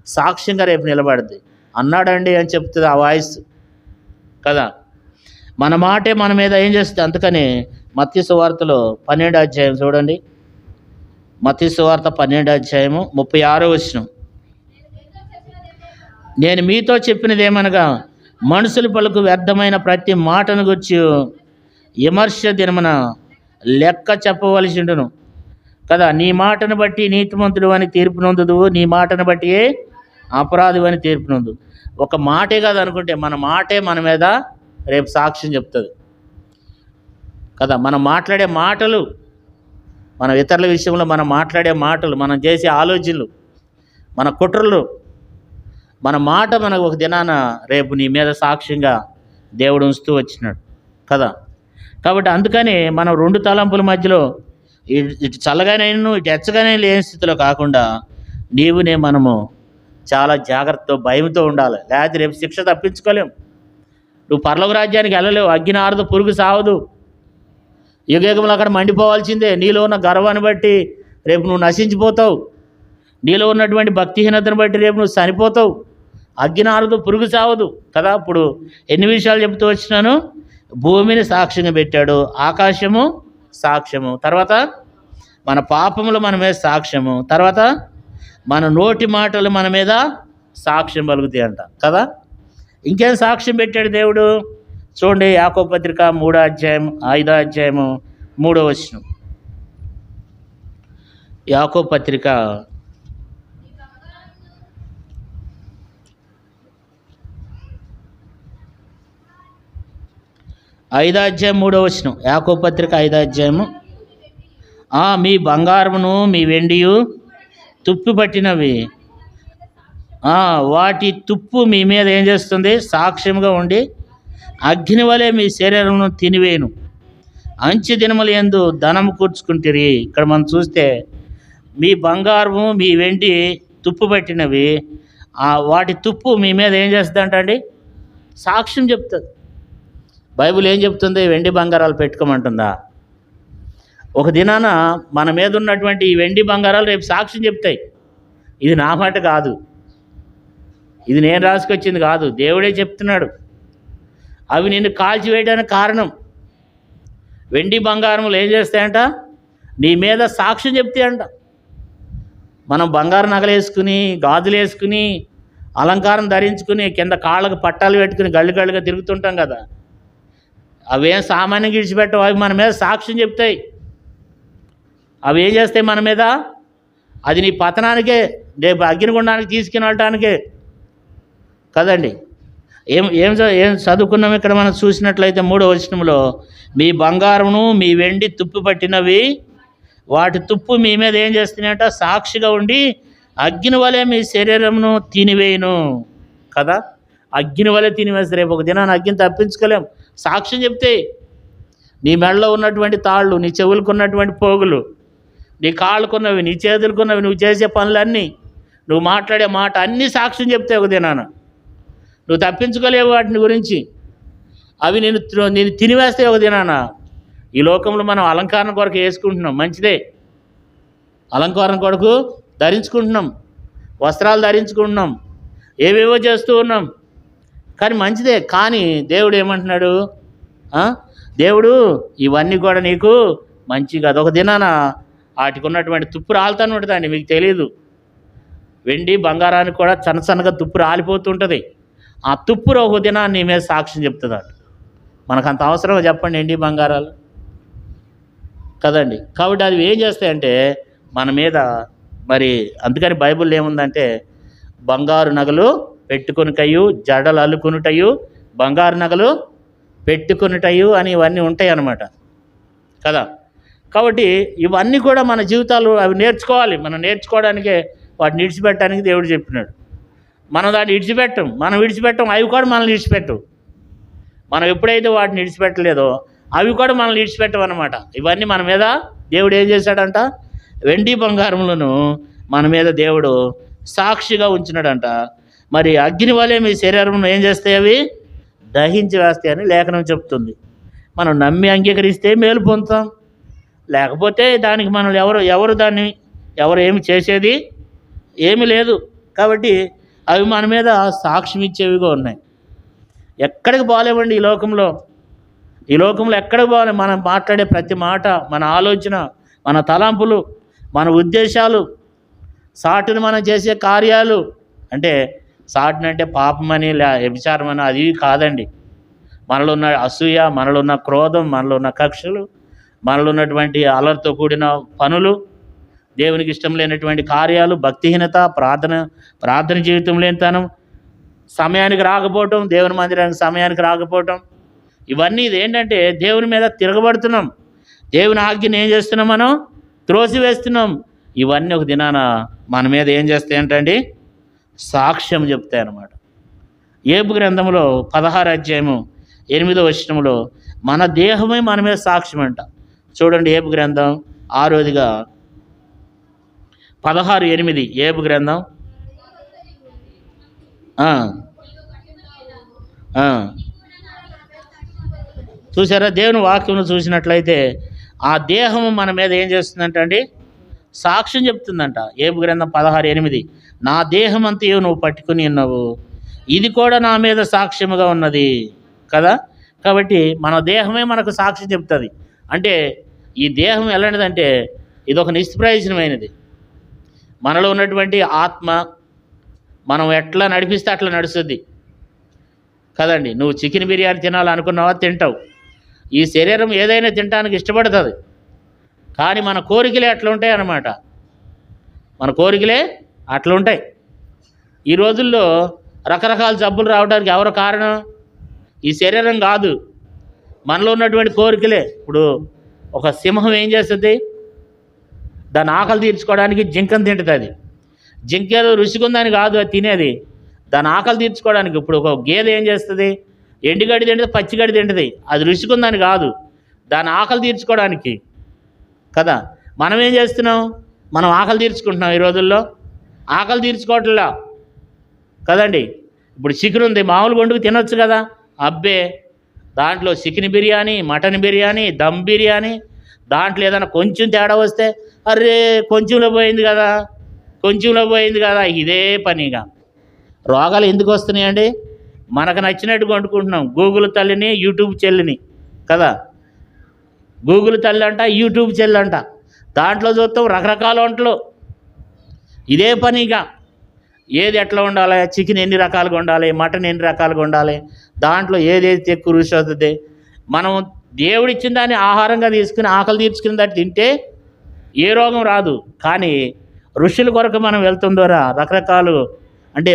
సాక్ష్యంగా రేపు నిలబడుద్ది. అన్నాడండి అని చెప్తుంది ఆ వాయిస్ కదా. మన మాటే మన మీద ఏం చేస్తుంది. అందుకని మత్తయి సువార్తలో 12వ అధ్యాయం చూడండి, మత్తయి సువార్త 12:36. నేను మీతో చెప్పినదేమనగా మనుషులు పలుకు వ్యర్థమైన ప్రతి మాటను గురించి విమర్శ దినమున లెక్క చెప్పవలసిండును కదా. నీ మాటను బట్టి నీతిమంతుడు అని తీర్పు నొందుదు, నీ మాటను బట్టి అపరాధి అని తీర్పు నొందు. ఒక మాటే కాదు అనుకుంటే మన మాటే మన మీద రేపు సాక్ష్యం చెప్తుంది కదా. మనం మాట్లాడే మాటలు, మన ఇతరుల విషయంలో మనం మాట్లాడే మాటలు, మనం చేసే ఆలోచనలు, మన కుట్రలు, మన మాట మనకు ఒక దినాన రేపు నీ మీద సాక్ష్యంగా దేవుడు ఉంచుతూ వచ్చినాడు కదా. కాబట్టి అందుకని మనం రెండు తలంపుల మధ్యలో ఇటు చల్లగానైనా ఇటు ఎచ్చగానే లేని స్థితిలో కాకుండా మనము చాలా జాగ్రత్తతో భయంతో ఉండాలి. లేకపోతే రేపు శిక్ష తప్పించుకోలేము. నువ్వు పరలోక రాజ్యానికి వెళ్ళలేవు. అగ్ని ఆరదు, పురుగు సావదు, యుగయుగములు అక్కడ మండిపోవాల్సిందే. నీలో ఉన్న గర్వాన్ని బట్టి రేపు నువ్వు నశించిపోతావు. నీలో ఉన్నటువంటి భక్తిహీనతను బట్టి రేపు నువ్వు చనిపోతావు. అగ్ని ఆరదు, పురుగు సావదు కదా. ఇప్పుడు ఎన్ని విషయాలు చెబుతూ వచ్చినాను. భూమిని సాక్ష్యంగా పెట్టాడు, ఆకాశము సాక్ష్యము, తర్వాత మన పాపములు మన మీద సాక్ష్యము, తర్వాత మన నోటి మాటలు మన మీద సాక్ష్యం పలుకుతాయి అంట కదా. ఇంకేం సాక్ష్యం పెట్టాడు దేవుడు చూడండి. యాకోబు పత్రిక 3:5-3. యాకోబు పత్రిక 5:3. యాకోబు పత్రిక 5:3. మీ బంగారమును మీ వెండియు తుప్పు పట్టినవి, వాటి తుప్పు మీ మీద ఏం చేస్తుంది? సాక్ష్యంగా ఉండి అగ్ని వలె మీ శరీరమును తినివేయును. అంచె దినములు యందు ధనము కూర్చుకుంటారు. ఇక్కడ మనం చూస్తే మీ బంగారము మీ వెండి తుప్పు పట్టినవి, వాటి తుప్పు మీ మీద ఏం చేస్తుంది అండి? సాక్ష్యం చెప్తుంది. బైబిల్ ఏం చెప్తుంది? వెండి బంగారాలు పెట్టుకోమంటుందా? ఒక దినాన మన మీద ఉన్నటువంటి ఈ వెండి బంగారాలు రేపు సాక్ష్యం చెప్తాయి. ఇది నా మాట కాదు, ఇది నేను రాసుకొచ్చింది కాదు, దేవుడే చెప్తున్నాడు. అవి నిన్ను కాల్చివేయడానికి కారణం. వెండి బంగారములు ఏం చేస్తాయంట? నీ మీద సాక్ష్యం చెప్తాయంట. మనం బంగారు నగలు వేసుకుని, గాజులు వేసుకుని, అలంకారం ధరించుకుని, కింద కాళ్ళకు పట్టాలు పెట్టుకుని గళ్ళుగా తిరుగుతుంటాం కదా. అవేం సామాన్యంగా విడిచిపెట్టవు. అవి మన మీద సాక్ష్యం చెప్తాయి. అవి ఏం చేస్తాయి మన మీద? అది నీ పతనానికే, రేపు అగ్నిగుండానికి తీసుకుని వెళ్ళటానికే కదండి. ఏం చదువుకున్నాం ఇక్కడ మనం చూసినట్లయితే 3వ వచనంలో, మీ బంగారమును మీ వెండి తుప్పు పట్టినవి, వాటి తుప్పు మీ మీద ఏం చేస్తున్నాయంట? సాక్షిగా ఉండి అగ్ని వలె మీ శరీరమును తినివేయును కదా. అగ్ని వలె తినివేస్తే రేపు ఒక దినాన్ని అగ్గిని తప్పించుకోలేం. సాక్ష్యం చెప్తే నీ మెడలో ఉన్నటువంటి తాళ్ళు, నీ చెవులకు ఉన్నటువంటి పోగులు, నీ కాళ్ళకున్నవి, నీ చేతులకున్నవి, నువ్వు చేసే పనులన్నీ, నువ్వు మాట్లాడే మాట అన్నీ సాక్ష్యం చెప్తే ఒక దినాన నువ్వు తప్పించుకోలేవు వాటిని గురించి. అవి నేను తినివేస్తే ఒక దినాన. ఈ లోకంలో మనం అలంకారం కొరకు వేసుకుంటున్నాం, మంచిదే. అలంకారం కొరకు ధరించుకుంటున్నాం, వస్త్రాలు ధరించుకుంటున్నాం, ఏవేవో చేస్తూ ఉన్నాం, కానీ మంచిదే. కానీ దేవుడు ఏమంటున్నాడు? దేవుడు ఇవన్నీ కూడా నీకు మంచి కాదు. ఒక దినాన వాటికి ఉన్నటువంటి తుప్పు రాలుతానే ఉంటుందండి, మీకు తెలియదు. వెండి బంగారానికి కూడా సన్నగా తుప్పు రాలిపోతుంటుంది. ఆ తుప్పు ఒక దినాన్ని నీ మీద సాక్ష్యం చెప్తుంది. మనకు అంత అవసరమో చెప్పండి వెండి బంగారాలు కదండి. కాబట్టి అది ఏం చేస్తాయంటే మన మీద మరి, అందుకని బైబిల్లో ఏముందంటే, బంగారు నగలు పెట్టుకొనుటయు, జడలు అల్లుకొనుటయు, బంగారు నగలు పెట్టుకొనుటయు అని ఇవన్నీ ఉంటాయి అన్నమాట కదా. కాబట్టి ఇవన్నీ కూడా మన జీవితాలు అవి నేర్చుకోవాలి. మనం నేర్చుకోవడానికే వాటిని విడిచిపెట్టడానికి దేవుడు చెప్పినాడు. మనం దాన్ని మనం విడిచిపెట్టం, అవి కూడా మనల్ని విడిచిపెట్టవు. మనం ఎప్పుడైతే వాటిని విడిచిపెట్టలేదో అవి కూడా మనల్ని విడిచిపెట్టమన్నమాట. ఇవన్నీ మన మీద దేవుడు ఏం చేశాడంట? వెండి బంగారములను మన మీద దేవుడు సాక్షిగా ఉంచినాడంట. మరి అగ్ని వలె మీ శరీరం ఏం చేస్తాయి? అవి దహించి వేస్తాయని లేఖనం చెప్తుంది. మనం నమ్మి అంగీకరిస్తే మేలు పొందుతాం, లేకపోతే దానికి మనం ఎవరు ఏమి చేసేది ఏమీ లేదు. కాబట్టి అవి మన మీద సాక్ష్యం ఇచ్చేవిగా ఉన్నాయి. ఎక్కడికి పోలేమండి ఈ లోకంలో ఎక్కడికి పోవాలి? మనం మాట్లాడే ప్రతి మాట, మన ఆలోచన, మన తలంపులు, మన ఉద్దేశాలు, సాటుని మనం చేసే కార్యాలు, అంటే సాటుని అంటే పాపమని వ్యభిచారమని అది కాదండి. మనలో ఉన్న అసూయ, మనలో ఉన్న క్రోధం, మనలో ఉన్న కక్షలు, మనలో ఉన్నటువంటి అలర్తో కూడిన పనులు, దేవునికి ఇష్టం లేనటువంటి కార్యాలు, భక్తిహీనత, ప్రార్థన జీవితం లేనితనం, సమయానికి రాకపోవటం, దేవుని మందిరానికి సమయానికి రాకపోవటం, ఇవన్నీ ఇదేంటంటే దేవుని మీద తిరగబడుతున్నాం. దేవుని ఆజ్ఞని ఏం చేస్తున్నాం? మనం త్రోసివేస్తున్నాం. ఇవన్నీ ఒక దినాన మన మీద ఏం చేస్తాయి ఏంటండి? సాక్ష్యం చెప్తాయి అన్నమాట. యోబు గ్రంథంలో 16వ అధ్యాయము 8వ వచనంలో మన దేహమే మన మీద సాక్ష్యం అంట. చూడండి, యోబు గ్రంథం 6వ 16:8 యోబు గ్రంథం. చూసారా? దేవుని వాక్యం చూసినట్లయితే ఆ దేహం మన మీద ఏం చేస్తుందంటండి? సాక్ష్యం చెప్తుందంట. యోబు గ్రంథం 16:8, నా దేహం అంతయు నువ్వు పట్టుకుని ఉన్నావు, ఇది కూడా నా మీద సాక్ష్యముగా ఉన్నది కదా. కాబట్టి మన దేహమే మనకు సాక్ష్యం చెప్తుంది. అంటే ఈ దేహం ఎలాంటిదంటే ఇది ఒక నిష్ప్రయోజనమైనది. మనలో ఉన్నటువంటి ఆత్మ మనం ఎట్లా నడిపిస్తే అట్లా నడుస్తుంది కదండి. నువ్వు చికెన్ బిర్యానీ తినాలనుకున్నావా? తింటావు. ఈ శరీరం ఏదైనా తినడానికి ఇష్టపడుతుంది. కానీ మన కోరికలే అట్లా ఉంటాయి అన్నమాట. మన కోరికలే అట్లా ఉంటాయి. ఈ రోజుల్లో రకరకాల జబ్బులు రావడానికి ఎవరు కారణం? ఈ శరీరం కాదు, మనలో ఉన్నటువంటి కోరికలే. ఇప్పుడు ఒక సింహం ఏం చేస్తుంది? దాని ఆకలి తీర్చుకోవడానికి జింకను తింటుంది. జింక ఏదో రుచికుందని కాదు అది తినేది, దాని ఆకలి తీర్చుకోవడానికి. ఇప్పుడు ఒక గేదె ఏం చేస్తుంది? ఎండుగడ్డి తింటుంది, పచ్చిగడ్డి తింటుంది. అది రుచికుందని కాదు, దాని ఆకలి తీర్చుకోవడానికి కదా. మనం ఏం చేస్తున్నాం? మనం ఆకలి తీర్చుకుంటున్నాం. ఈ రోజుల్లో ఆకలి తీర్చుకోవట్లా కదండి. ఇప్పుడు చికెన్ ఉంది, మామూలుగా వండుకు తినొచ్చు కదా. అబ్బే, దాంట్లో చికెన్ బిర్యానీ, మటన్ బిర్యానీ, దమ్ బిర్యానీ, దాంట్లో ఏదైనా కొంచెం తేడా వస్తే అరే కొంచెంలో పోయింది కదా, ఇదే పనిగా. రోగాలు ఎందుకు వస్తున్నాయండి? మనకు నచ్చినట్టు వండుకుంటున్నాం. గూగుల్ తల్లిని, యూట్యూబ్ చెల్లిని కదా. గూగుల్ తల్లి అంట, యూట్యూబ్ చెల్లి అంట, దాంట్లో చూస్తాం రకరకాల వంటలు. ఇదే పనిగా ఏది ఎట్లా ఉండాలి, చికెన్ ఎన్ని రకాలుగా ఉండాలి, మటన్ ఎన్ని రకాలుగా ఉండాలి, దాంట్లో ఏదైతే ఎక్కువ రుచి అవుతుంది. మనం దేవుడిచ్చిన దాన్ని ఆహారంగా తీసుకుని ఆకలి తీర్చుకుని దాన్ని తింటే ఏ రోగం రాదు. కానీ ఋషుల కొరకు మనం వెళ్తున్న ద్వారా రకరకాలు అంటే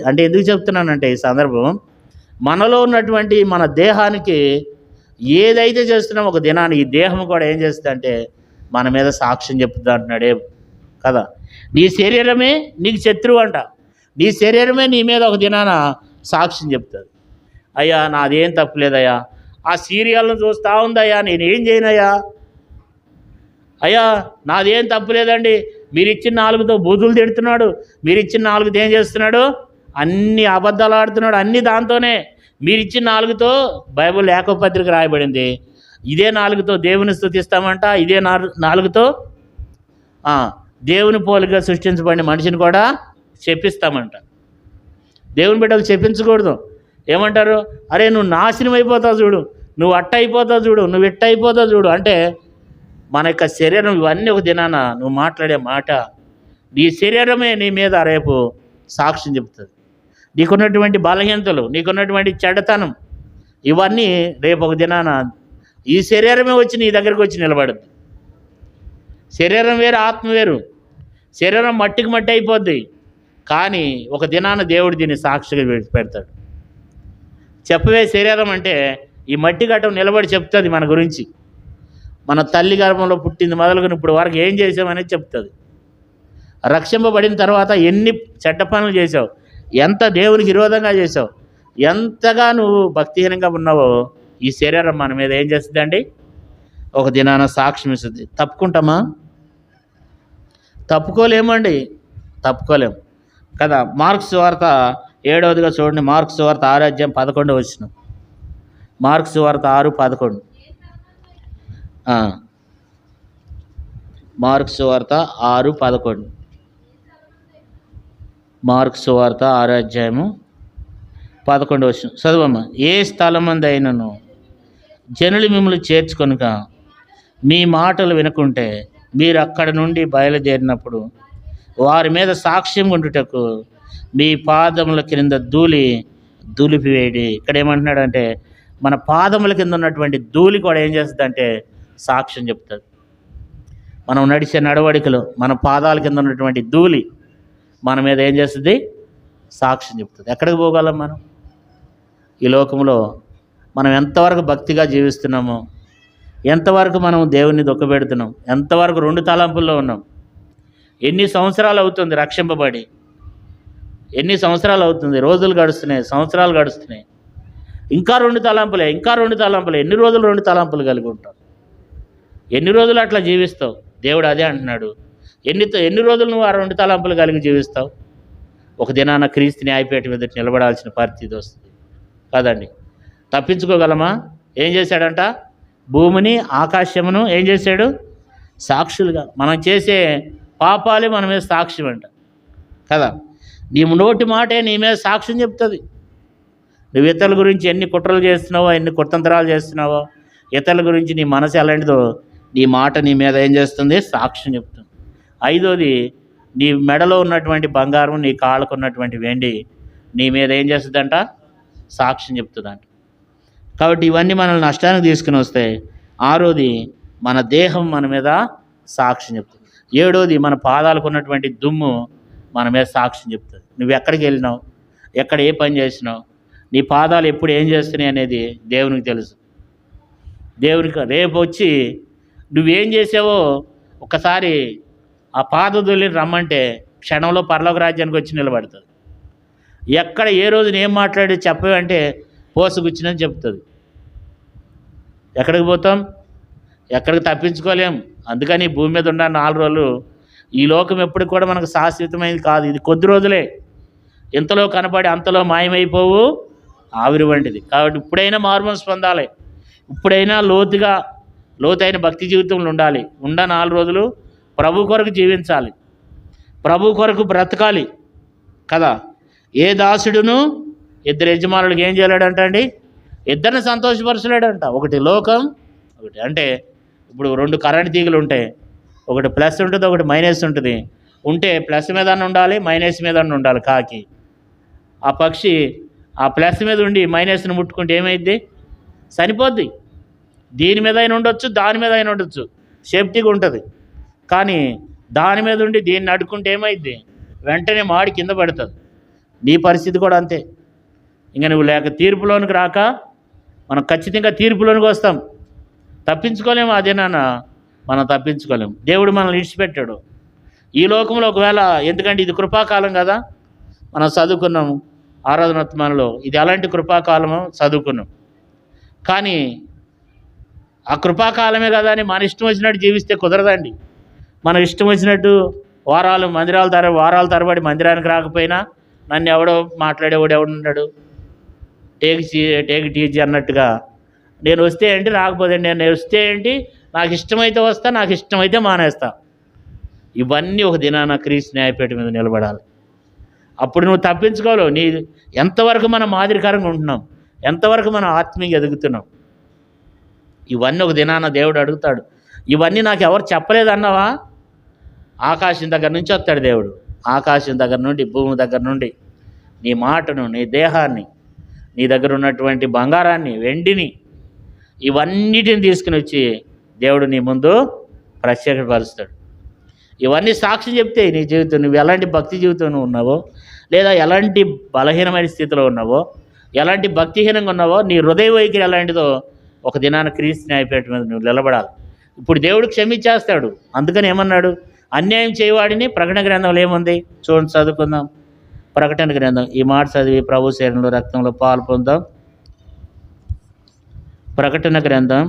అంటే ఎందుకు చెప్తున్నానంటే ఈ సందర్భం, మనలో ఉన్నటువంటి మన దేహానికి ఏదైతే చేస్తున్నామో ఒక దినాన్ని ఈ దేహం కూడా ఏం చేస్తుందంటే మన మీద సాక్ష్యం చెప్తుంది అంటున్నాడే కదా. నీ శరీరమే నీకు శత్రువు అంట. నీ శరీరమే నీ మీద ఒక దినాన సాక్ష్యం చెప్తుంది. అయ్యా నాదేం తప్పులేదయ్యా, ఆ సీరియల్ను చూస్తూ ఉందయ్యా, నేనేం చేయనయ్యా, అయ్యా నాదేం తప్పులేదండి, మీరు ఇచ్చిన నాలుగుతో బూతులు తిడుతున్నాడు, మీరు ఇచ్చిన నాలుగుతో ఏం చేస్తున్నాడు, అన్ని అబద్ధాలు ఆడుతున్నాడు, అన్నీ దాంతోనే. మీరు ఇచ్చిన నాలుగుతో బైబిల్ ఏకపత్రిక రాయబడింది, ఇదే నాలుగుతో దేవుని స్తుతిస్తామంట, ఇదే నాలుగుతో దేవుని పోలికగా సృష్టించబడిన మనిషిని కూడా చెప్పిస్తామంట. దేవుని బిడ్డలు చెప్పించకూడదు. ఏమంటారు? అరే నువ్వు నాశనం అయిపోతావు చూడు, నువ్వు అట్ట అయిపోతావు చూడు, నువ్వు ఇట్ట అయిపోతావు చూడు అంటే మన యొక్క శరీరం ఇవన్నీ ఒక దినాన నువ్వు మాట్లాడే మాట నీ శరీరమే నీ మీద రేపు సాక్ష్యం చెప్తుంది. నీకున్నటువంటి బలహీనతలు, నీకున్నటువంటి చెడ్డతనం, ఇవన్నీ రేపు ఒక దినాన ఈ శరీరమే వచ్చి నీ దగ్గరికి వచ్చి నిలబడుద్ది. శరీరం వేరు, ఆత్మ వేరు. శరీరం మట్టికి మట్టి అయిపోద్ది, కానీ ఒక దినాన దేవుడు దీన్ని సాక్షిగా పెడతాడు. చెప్పవే శరీరం అంటే ఈ మట్టి గట్టం నిలబడి చెప్తుంది మన గురించి. మన తల్లి గర్భంలో పుట్టింది మొదలుకొని ఇప్పుడు వరకు ఏం చేసామనేది చెప్తుంది. రక్షింపబడిన తర్వాత ఎన్ని చెడ్డ పనులు చేసావు, ఎంత దేవునికి విరోధంగా చేసావు, ఎంతగా నువ్వు భక్తిహీనంగా ఉన్నావో ఈ శరీరం మన మీద ఏం చేస్తుందండి, ఒక దినాన సాక్ష్యం ఇస్తుంది. తప్పుకుంటామా? తప్పుకోలేమండి, తప్పుకోలేము కదా. మార్క్స్ వార్త 7వదిగా చూడండి. మార్క్స్ వార్త 6:11. మార్క్స్ వార్త 6:11. మార్క్స్ వార్త 6:11. మార్క్స్ వార్త 6:11 చదువమ్మ. ఏ స్థలమంది అయినను జనులు మిమ్మల్ని చేర్చుకొనుక మీ మాటలు వినకుంటే మీరు అక్కడ నుండి బయలుదేరినప్పుడు వారి మీద సాక్ష్యం ఉండుటకు మీ పాదముల క్రింద దులిపివేయడి. ఇక్కడ ఏమంటున్నాడంటే మన పాదముల కింద ఉన్నటువంటి ధూళి కూడా ఏం చేస్తుందంటే సాక్ష్యం చెప్తుంది. మనం నడిచే నడవడికలో మన పాదాల కింద ఉన్నటువంటి ధూళి మన మీద ఏం చేస్తుంది? సాక్ష్యం చెప్తుంది. ఎక్కడికి పోగలం మనం? ఈ లోకంలో మనం ఎంతవరకు భక్తిగా జీవిస్తున్నామో, ఎంతవరకు మనం దేవుణ్ణి దుఃఖపెడుతున్నాం, ఎంతవరకు రెండు తలంపుల్లో ఉన్నాం, ఎన్ని సంవత్సరాలు అవుతుంది రక్షింపబడి, ఎన్ని సంవత్సరాలు అవుతుంది, రోజులు గడుస్తున్నాయి, సంవత్సరాలు గడుస్తున్నాయి, ఇంకా రెండు తలంపులే. ఎన్ని రోజులు రెండు తలంపులు కలిగి ఉంటావు? ఎన్ని రోజులు అట్లా జీవిస్తావు? దేవుడు అదే అంటున్నాడు. ఎన్ని రోజులు నువ్వు ఆ రెండు తలంపులు కలిగి జీవిస్తావు? ఒక దినాన క్రీస్తు న్యాయపీఠం మీద నిలబడాల్సిన పరిస్థితి వస్తుంది కదండి. తప్పించుకోగలమా? ఏం చేశాడంట? భూమిని ఆకాశమును ఏం చేశాడు? సాక్షులుగా. మనం చేసే పాపాలే మన మీద సాక్ష్యం అంట కదా. నీ నోటి మాటే నీ మీద సాక్ష్యం చెప్తుంది. నువ్వు ఇతరుల గురించి ఎన్ని కుట్రలు చేస్తున్నావో, ఎన్ని కుతంత్రాలు చేస్తున్నావో, ఇతరుల గురించి నీ మనసు ఎలాంటిదో నీ మాట నీ మీద ఏం చేస్తుంది? సాక్ష్యం చెప్తుంది. ఐదోది, నీ మెడలో ఉన్నటువంటి బంగారం, నీ కాళ్ళకు ఉన్నటువంటి వెండి నీ మీద ఏం చేస్తుందంట? సాక్ష్యం చెప్తుందంట. కాబట్టి ఇవన్నీ మనల్ని నష్టానికి తీసుకుని వస్తాయి. ఆరోది, మన దేహం మన మీద సాక్ష్యం చెప్తుంది. ఏడోది, మన పాదాలకు ఉన్నటువంటి దుమ్ము మన మీద సాక్ష్యం చెప్తుంది. నువ్వు ఎక్కడికి వెళ్ళినావు, ఎక్కడ ఏ పని చేసినావు, నీ పాదాలు ఎప్పుడు ఏం చేస్తున్నాయి అనేది దేవునికి తెలుసు. దేవునికి రేపు వచ్చి నువ్వేం చేసావో ఒకసారి ఆ పాదధూళిని రమ్మంటే క్షణంలో పరలోక రాజ్యానికి వచ్చి నిలబడుతుంది. ఎక్కడ ఏ రోజున ఏం మాట్లాడి చెప్పవంటే పోసుగుచ్చినని చెప్తుంది. ఎక్కడికి పోతాం? ఎక్కడికి తప్పించుకోలేం. అందుకని భూమి మీద ఉన్న 4 రోజులు ఈ లోకం ఎప్పుడు కూడా మనకు శాశ్వతమైనది కాదు. ఇది కొద్ది రోజులే. ఇంతలో కనపడి అంతలో మాయమైపోవు ఆవిరి వంటిది. కాబట్టి ఇప్పుడైనా మారుమనసు పొందాలి. ఇప్పుడైనా లోతైన భక్తి జీవితంలో ఉండాలి. 4 రోజులు ప్రభు కొరకు జీవించాలి, ప్రభు కొరకు బ్రతకాలి కదా. ఏ దాసుడును 2 యజమానులకు ఏం చేయలేడంట అండి? ఇద్దరిని సంతోషపరచలేడంట. ఒకటి లోకం, ఒకటి అంటే ఇప్పుడు 2 కరెంట్ తీగలు ఉంటాయి. ఒకటి ప్లస్ ఉంటుంది, ఒకటి మైనస్ ఉంటుంది. ఉంటే ప్లస్ మీద ఉండాలి, మైనస్ మీద ఉండాలి. కాకి ఆ పక్షి ఆ ప్లస్ మీద ఉండి మైనస్ని ముట్టుకుంటే ఏమైద్ది? చనిపోద్ది. దీని మీద అయినా ఉండొచ్చు, దాని మీద అయినా ఉండొచ్చు, సేఫ్టీగా ఉంటుంది. కానీ దాని మీద ఉండి దీన్ని అడ్డుకుంటే ఏమైద్ది? వెంటనే మాడి కింద పడుతుంది. నీ పరిస్థితి కూడా అంతే. ఇంకా నువ్వు లేక తీర్పులోనికి రాక మనం ఖచ్చితంగా తీర్పులోనికి వస్తాం. తప్పించుకోలేము. అదేనా మనం తప్పించుకోలేము. దేవుడు మనల్ని విడిచిపెట్టాడు ఈ లోకంలో. ఒకవేళ ఎందుకంటే ఇది కృపాకాలం కదా, మనం చదువుకున్నాము ఆరాధనోత్మానంలో, ఇది అలాంటి కృపాకాలము చదువుకున్నాం. కానీ ఆ కృపాకాలమే కదా అని మన ఇష్టం వచ్చినట్టు జీవిస్తే కుదరదండి. మనం ఇష్టం వచ్చినట్టు వారాల తరబడి మందిరానికి రాకపోయినా నన్ను ఎవడో మాట్లాడేవాడు ఎవడున్నాడు, టేక్ టీజీ అన్నట్టుగా. నేను వస్తే ఏంటి, రాకపోతే నేను వస్తే ఏంటి, నాకు ఇష్టమైతే వస్తా, నాకు ఇష్టమైతే మానేస్తా. ఇవన్నీ ఒక దినాన క్రీస్తు న్యాయపీఠం మీద నిలబడాలి. అప్పుడు నువ్వు తప్పించుకోలేవు. ఎంతవరకు మనం మాదిరికరంగా ఉంటున్నాం, ఎంతవరకు మనం ఆత్మీయంగా ఎదుగుతున్నాం, ఇవన్నీ ఒక దినాన దేవుడు అడుగుతాడు. ఇవన్నీ నాకు ఎవరు చెప్పలేదన్నావా? ఆకాశం దగ్గర నుంచి వస్తాడు దేవుడు. ఆకాశం దగ్గర నుండి, భూమి దగ్గర నుండి నీ మాటను, నీ దేహాన్ని, నీ దగ్గర ఉన్నటువంటి బంగారాన్ని, వెండిని, ఇవన్నిటిని తీసుకుని వచ్చి దేవుడు నీ ముందు ప్రత్యేకపరుస్తాడు. ఇవన్నీ సాక్షి చెప్తే నీ జీవితం, నువ్వు ఎలాంటి భక్తి జీవితంలో ఉన్నావో, లేదా ఎలాంటి బలహీనమైన స్థితిలో ఉన్నావో, ఎలాంటి భక్తిహీనంగా ఉన్నావో, నీ హృదయ వైఖరి ఎలాంటిదో ఒక దినాన క్రీస్తు న్యాయపీఠం మీద నువ్వు నిలబడాలి. ఇప్పుడు దేవుడు క్షమించేస్తాడు. అందుకని ఏమన్నాడు? అన్యాయం చేయవాడిని. ప్రకటన గ్రంథంలో ఏముంది చూడండి, చదువుకుందాం. ప్రకటన గ్రంథం ఈ మాట చదివి ప్రభు శరీరంలో రక్తంలో పాలు పొందాం. ప్రకటన గ్రంథం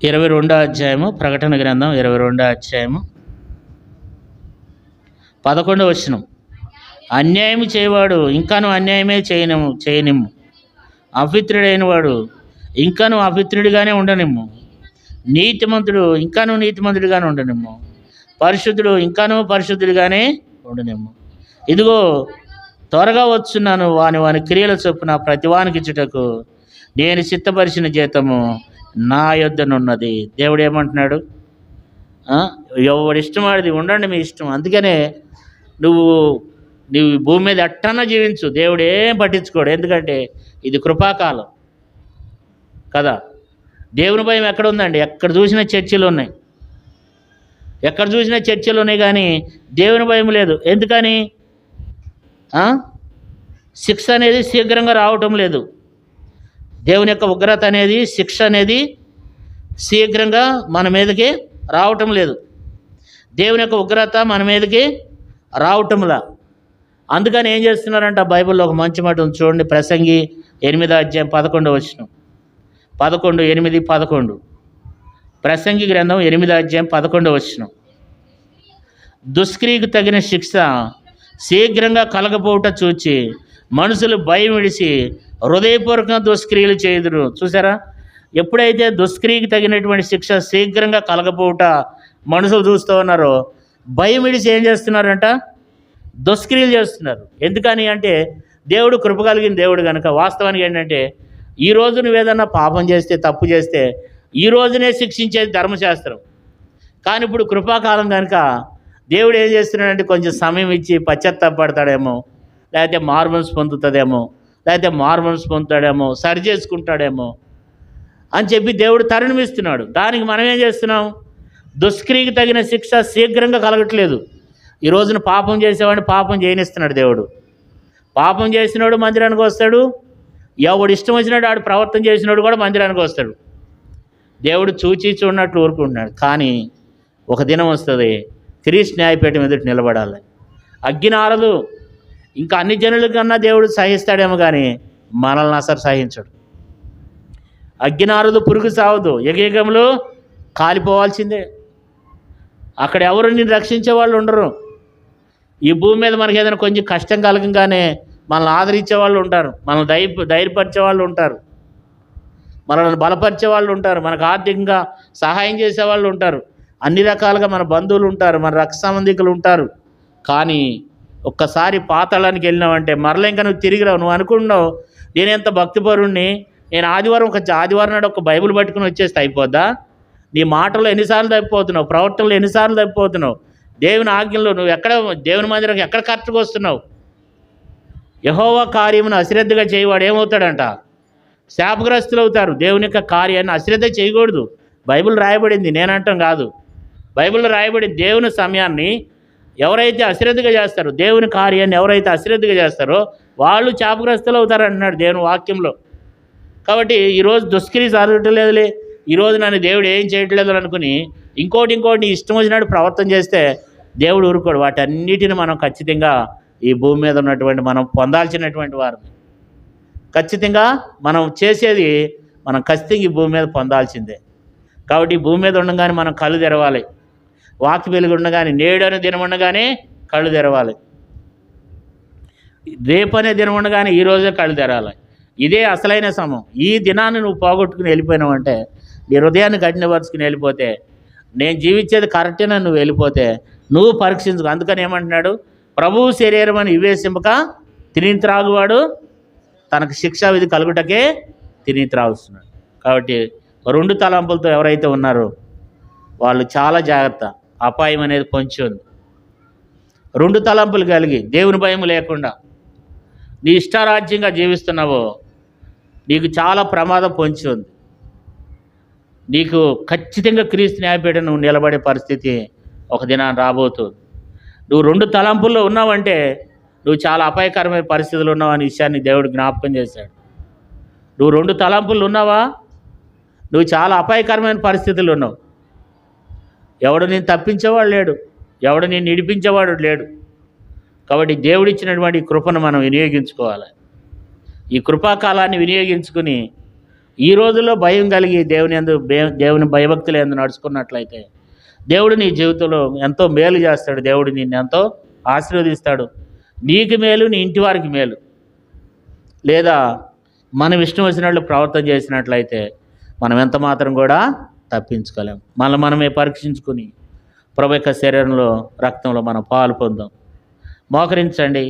22వ అధ్యాయము. ప్రకటన గ్రంథం 22వ అధ్యాయము 11వ వచనం. అన్యాయం చేయవాడు ఇంకాను అన్యాయమే చేయనిమ్ము, అపవిత్రుడైన వాడు ఇంకాను అపవిత్రుడిగానే ఉండనిమ్ము, నీతిమంతుడు ఇంకాను నీతిమంతుడిగానే ఉండనిమ్ము, పరిశుద్ధుడు ఇంకాను పరిశుద్ధుడిగానే ఉండనిమ్ము. ఇదిగో త్వరగా వచ్చున్నాను, వాని వాని క్రియల చొప్పున ప్రతివానికి ఇచ్చుటకు నేను సిద్ధపరిచిన జీతము నా యొద్దనున్నది. దేవుడు ఏమంటున్నాడు? ఎవడు ఇష్టం వాడిది ఉండండి, మీ ఇష్టం. అందుకనే నువ్వు నువ్వు భూమి మీద ఎట్టన్నా జీవించు, దేవుడు ఏం పట్టించుకోడు. ఎందుకంటే ఇది కృపాకాలం కదా. దేవుని భయం ఎక్కడ ఉందండి? ఎక్కడ చూసినా చర్చిలు ఉన్నాయి, ఎక్కడ చూసినా చర్చిలు ఉన్నాయి, కానీ దేవుని భయం లేదు. ఎందుకని? శిక్ష అనేది శీఘ్రంగా రావటం లేదు. దేవుని యొక్క ఉగ్రత అనేది, శిక్ష అనేది శీఘ్రంగా మన మీదకి రావటం లేదు. దేవుని యొక్క ఉగ్రత మన మీదకి రావటంలా. అందుకని ఏం చేస్తున్నారంట? బైబిల్లో ఒక మంచి మాట ఉంది చూడండి. ప్రసంగి 8:11. 11, 8, 11. ప్రసంగి గ్రంథం 8:11. దుష్క్రియకు తగిన శిక్ష శీఘ్రంగా కలగపోవుట చూచి మనుషులు భయం విడిచి హృదయపూర్వకంగా దుష్క్రియలు చేయుదురు. చూసారా? ఎప్పుడైతే దుష్క్రియకి తగినటువంటి శిక్ష శీఘ్రంగా కలగపోవుట మనుషులు చూస్తూ ఉన్నారో, భయం విడిచి ఏం చేస్తున్నారంట? దుష్క్రియలు చేస్తున్నారు. ఎందుకని అంటే దేవుడు కృప కలిగిన దేవుడు కనుక. వాస్తవానికి ఏంటంటే ఈరోజు నువ్వేదన్నా పాపం చేస్తే, తప్పు చేస్తే ఈ రోజునే శిక్షించేది ధర్మశాస్త్రం. కానీ ఇప్పుడు కృపాకాలం కనుక దేవుడు ఏం చేస్తున్నాడంటే కొంచెం సమయం ఇచ్చి పశ్చాత్తాపడతాడేమో, లేకపోతే మార్మల్స్ పొందుతాడేమో, సరి చేసుకుంటాడేమో అని చెప్పి దేవుడు తరుణమిస్తున్నాడు. దానికి మనం ఏం చేస్తున్నాం? దుష్క్రియకి తగిన శిక్ష శీఘ్రంగా కలగట్లేదు. ఈ రోజున పాపం చేసేవాడిని పాపం చేయనిస్తున్నాడు దేవుడు. పాపం చేసినోడు మందిరానికి వస్తాడు, ఎవడు ఇష్టం వచ్చినాడు ఆడు ప్రవర్తన చేసినోడు కూడా మందిరానికి వస్తాడు. దేవుడు చూచి చూడనట్లు ఊరుకుంటున్నాడు. కానీ ఒక దినం వస్తుంది, క్రీస్తు న్యాయపీఠం ఎదుటి నిలబడాలి. అగ్ని ఆరదు. ఇంకా అన్ని జనుల కన్నా దేవుడు సహిస్తాడేమో, కానీ మనల్ని అసలు సహించడు. అగ్ని ఆరదు, పురుగు సావదు, యుగయుగంలో కాలిపోవాల్సిందే. అక్కడ ఎవరు నిన్ను రక్షించే వాళ్ళు ఉండరు. ఈ భూమి మీద మనకి ఏదైనా కొంచెం కష్టం కలగంగానే మనల్ని ఆదరించే వాళ్ళు ఉంటారు, మనల్ని ధైర్యపరిచే వాళ్ళు ఉంటారు, మనల్ని బలపరిచే వాళ్ళు ఉంటారు, మనకు ఆర్థికంగా సహాయం చేసే వాళ్ళు ఉంటారు, అన్ని రకాలుగా మన బంధువులు ఉంటారు, మన రక్త సంబంధికులు ఉంటారు. కానీ ఒక్కసారి పాతాళానికి వెళ్ళినావంటే మరల ఇంకా నువ్వు తిరిగి రావు. నువ్వు అనుకున్నావు నేను ఎంత భక్తిపరుణ్ణి, నేను ఆదివారం నాడు ఒక బైబిల్ పట్టుకుని వచ్చేస్తే అయిపోద్దా? నీ మాటల్లో ఎన్నిసార్లు తప్పిపోతున్నావు, ప్రవర్తనలో ఎన్నిసార్లు తప్పిపోతున్నావు, దేవుని ఆజ్ఞలో నువ్వు ఎక్కడ, దేవుని మందిరం ఎక్కడ కరెక్ట్గా వస్తున్నావు? యెహోవా కార్యమును అశ్రద్ధగా చేయవాడు ఏమవుతాడంట? శాపగ్రస్తులు అవుతారు. దేవుని యొక్క కార్యాన్ని అశ్రద్ధ చేయకూడదు. బైబిల్ రాయబడింది, నేనంటాం కాదు. బైబిల్లో రాయబడింది. దేవుని సమయాన్ని ఎవరైతే అశ్రద్ధగా చేస్తారో, దేవుని కార్యాన్ని ఎవరైతే అశ్రద్ధగా చేస్తారో వాళ్ళు శాపగ్రస్తులు అవుతారు అంటున్నాడు దేవుని వాక్యంలో. కాబట్టి ఈరోజు దుష్క్రియ జరగట్లేదులే, ఈరోజు నన్ను దేవుడు ఏం చేయట్లేదు అనుకుని ఇంకోటి నీ ఇష్టం వచ్చినట్టు ప్రవర్తన చేస్తే దేవుడు ఊరుకోడు. వాటన్నిటిని మనం ఖచ్చితంగా ఈ భూమి మీద ఉన్నటువంటి మనం పొందాల్సినటువంటి వారు. ఖచ్చితంగా మనం చేసేది మనం ఖచ్చితంగా ఈ భూమి మీద పొందాల్సిందే. కాబట్టి ఈ భూమి మీద ఉండగానే మనం కళ్ళు తెరవాలి. వాక్య వెలుగు ఉండగానే, నేడు అనే దినం ఉండగానే కళ్ళు తెరవాలి. రేపు అనే దినం ఉండగానే ఈరోజే కళ్ళు తెరాలి. ఇదే అసలైన సమయం. ఈ దినాన్ని నువ్వు పోగొట్టుకుని వెళ్ళిపోయినావు అంటే, నీ హృదయాన్ని కఠినపరుచుకుని వెళ్ళిపోతే, నేను జీవించేది కరెక్టేనా నువ్వు వెళ్ళిపోతే నువ్వు పరీక్షించుకో. అందుకని ఏమంటున్నాడు? ప్రభువు శరీరం అని వివేశింపక తిని త్రాగువాడు తనకు శిక్షా విధి కలుగుటకే తిని త్రాగుతున్నాడు. కాబట్టి 2 తలంపులతో ఎవరైతే ఉన్నారో వాళ్ళు చాలా జాగ్రత్త. అపాయం అనేది పొంచి ఉంది. 2 తలంపులు కలిగి దేవుని భయం లేకుండా నీ ఇష్టారాజ్యంగా జీవిస్తున్నావో నీకు చాలా ప్రమాదం పొంచి ఉంది. నీకు ఖచ్చితంగా క్రీస్తు న్యాయపీఠం నువ్వు నిలబడే పరిస్థితి ఒక దినాన్ని రాబోతుంది. నువ్వు 2 తలంపుల్లో ఉన్నావంటే నువ్వు చాలా అపాయకరమైన పరిస్థితులు ఉన్నావు అనే విషయాన్ని దేవుడు జ్ఞాపకం చేశాడు. నువ్వు 2 తలంపులు ఉన్నావా? నువ్వు చాలా అపాయకరమైన పరిస్థితులు ఉన్నావు. ఎవడు నేను తప్పించేవాడు లేడు, ఎవడు నేను నిడిపించేవాడు లేడు. కాబట్టి దేవుడిచ్చినటువంటి కృపను మనం వినియోగించుకోవాలి. ఈ కృపాకాలాన్ని వినియోగించుకుని ఈ రోజుల్లో భయం కలిగి దేవుని భయభక్తులు ఎందు నడుచుకున్నట్లయితే దేవుడు నీ జీవితంలో ఎంతో మేలు చేస్తాడు. దేవుడు నిన్ను ఎంతో ఆశీర్వదిస్తాడు. నీకు మేలు, నీ ఇంటి వారికి మేలు. లేదా మనం ఇష్టం వచ్చినట్లు ప్రవర్తన చేసినట్లయితే మనం ఎంత మాత్రం కూడా తప్పించుకోలేం. మనమే పరీక్షించుకుని ప్రభు యొక్క శరీరంలో, రక్తంలో మనం పాలు పొందాం. మోకరించండి.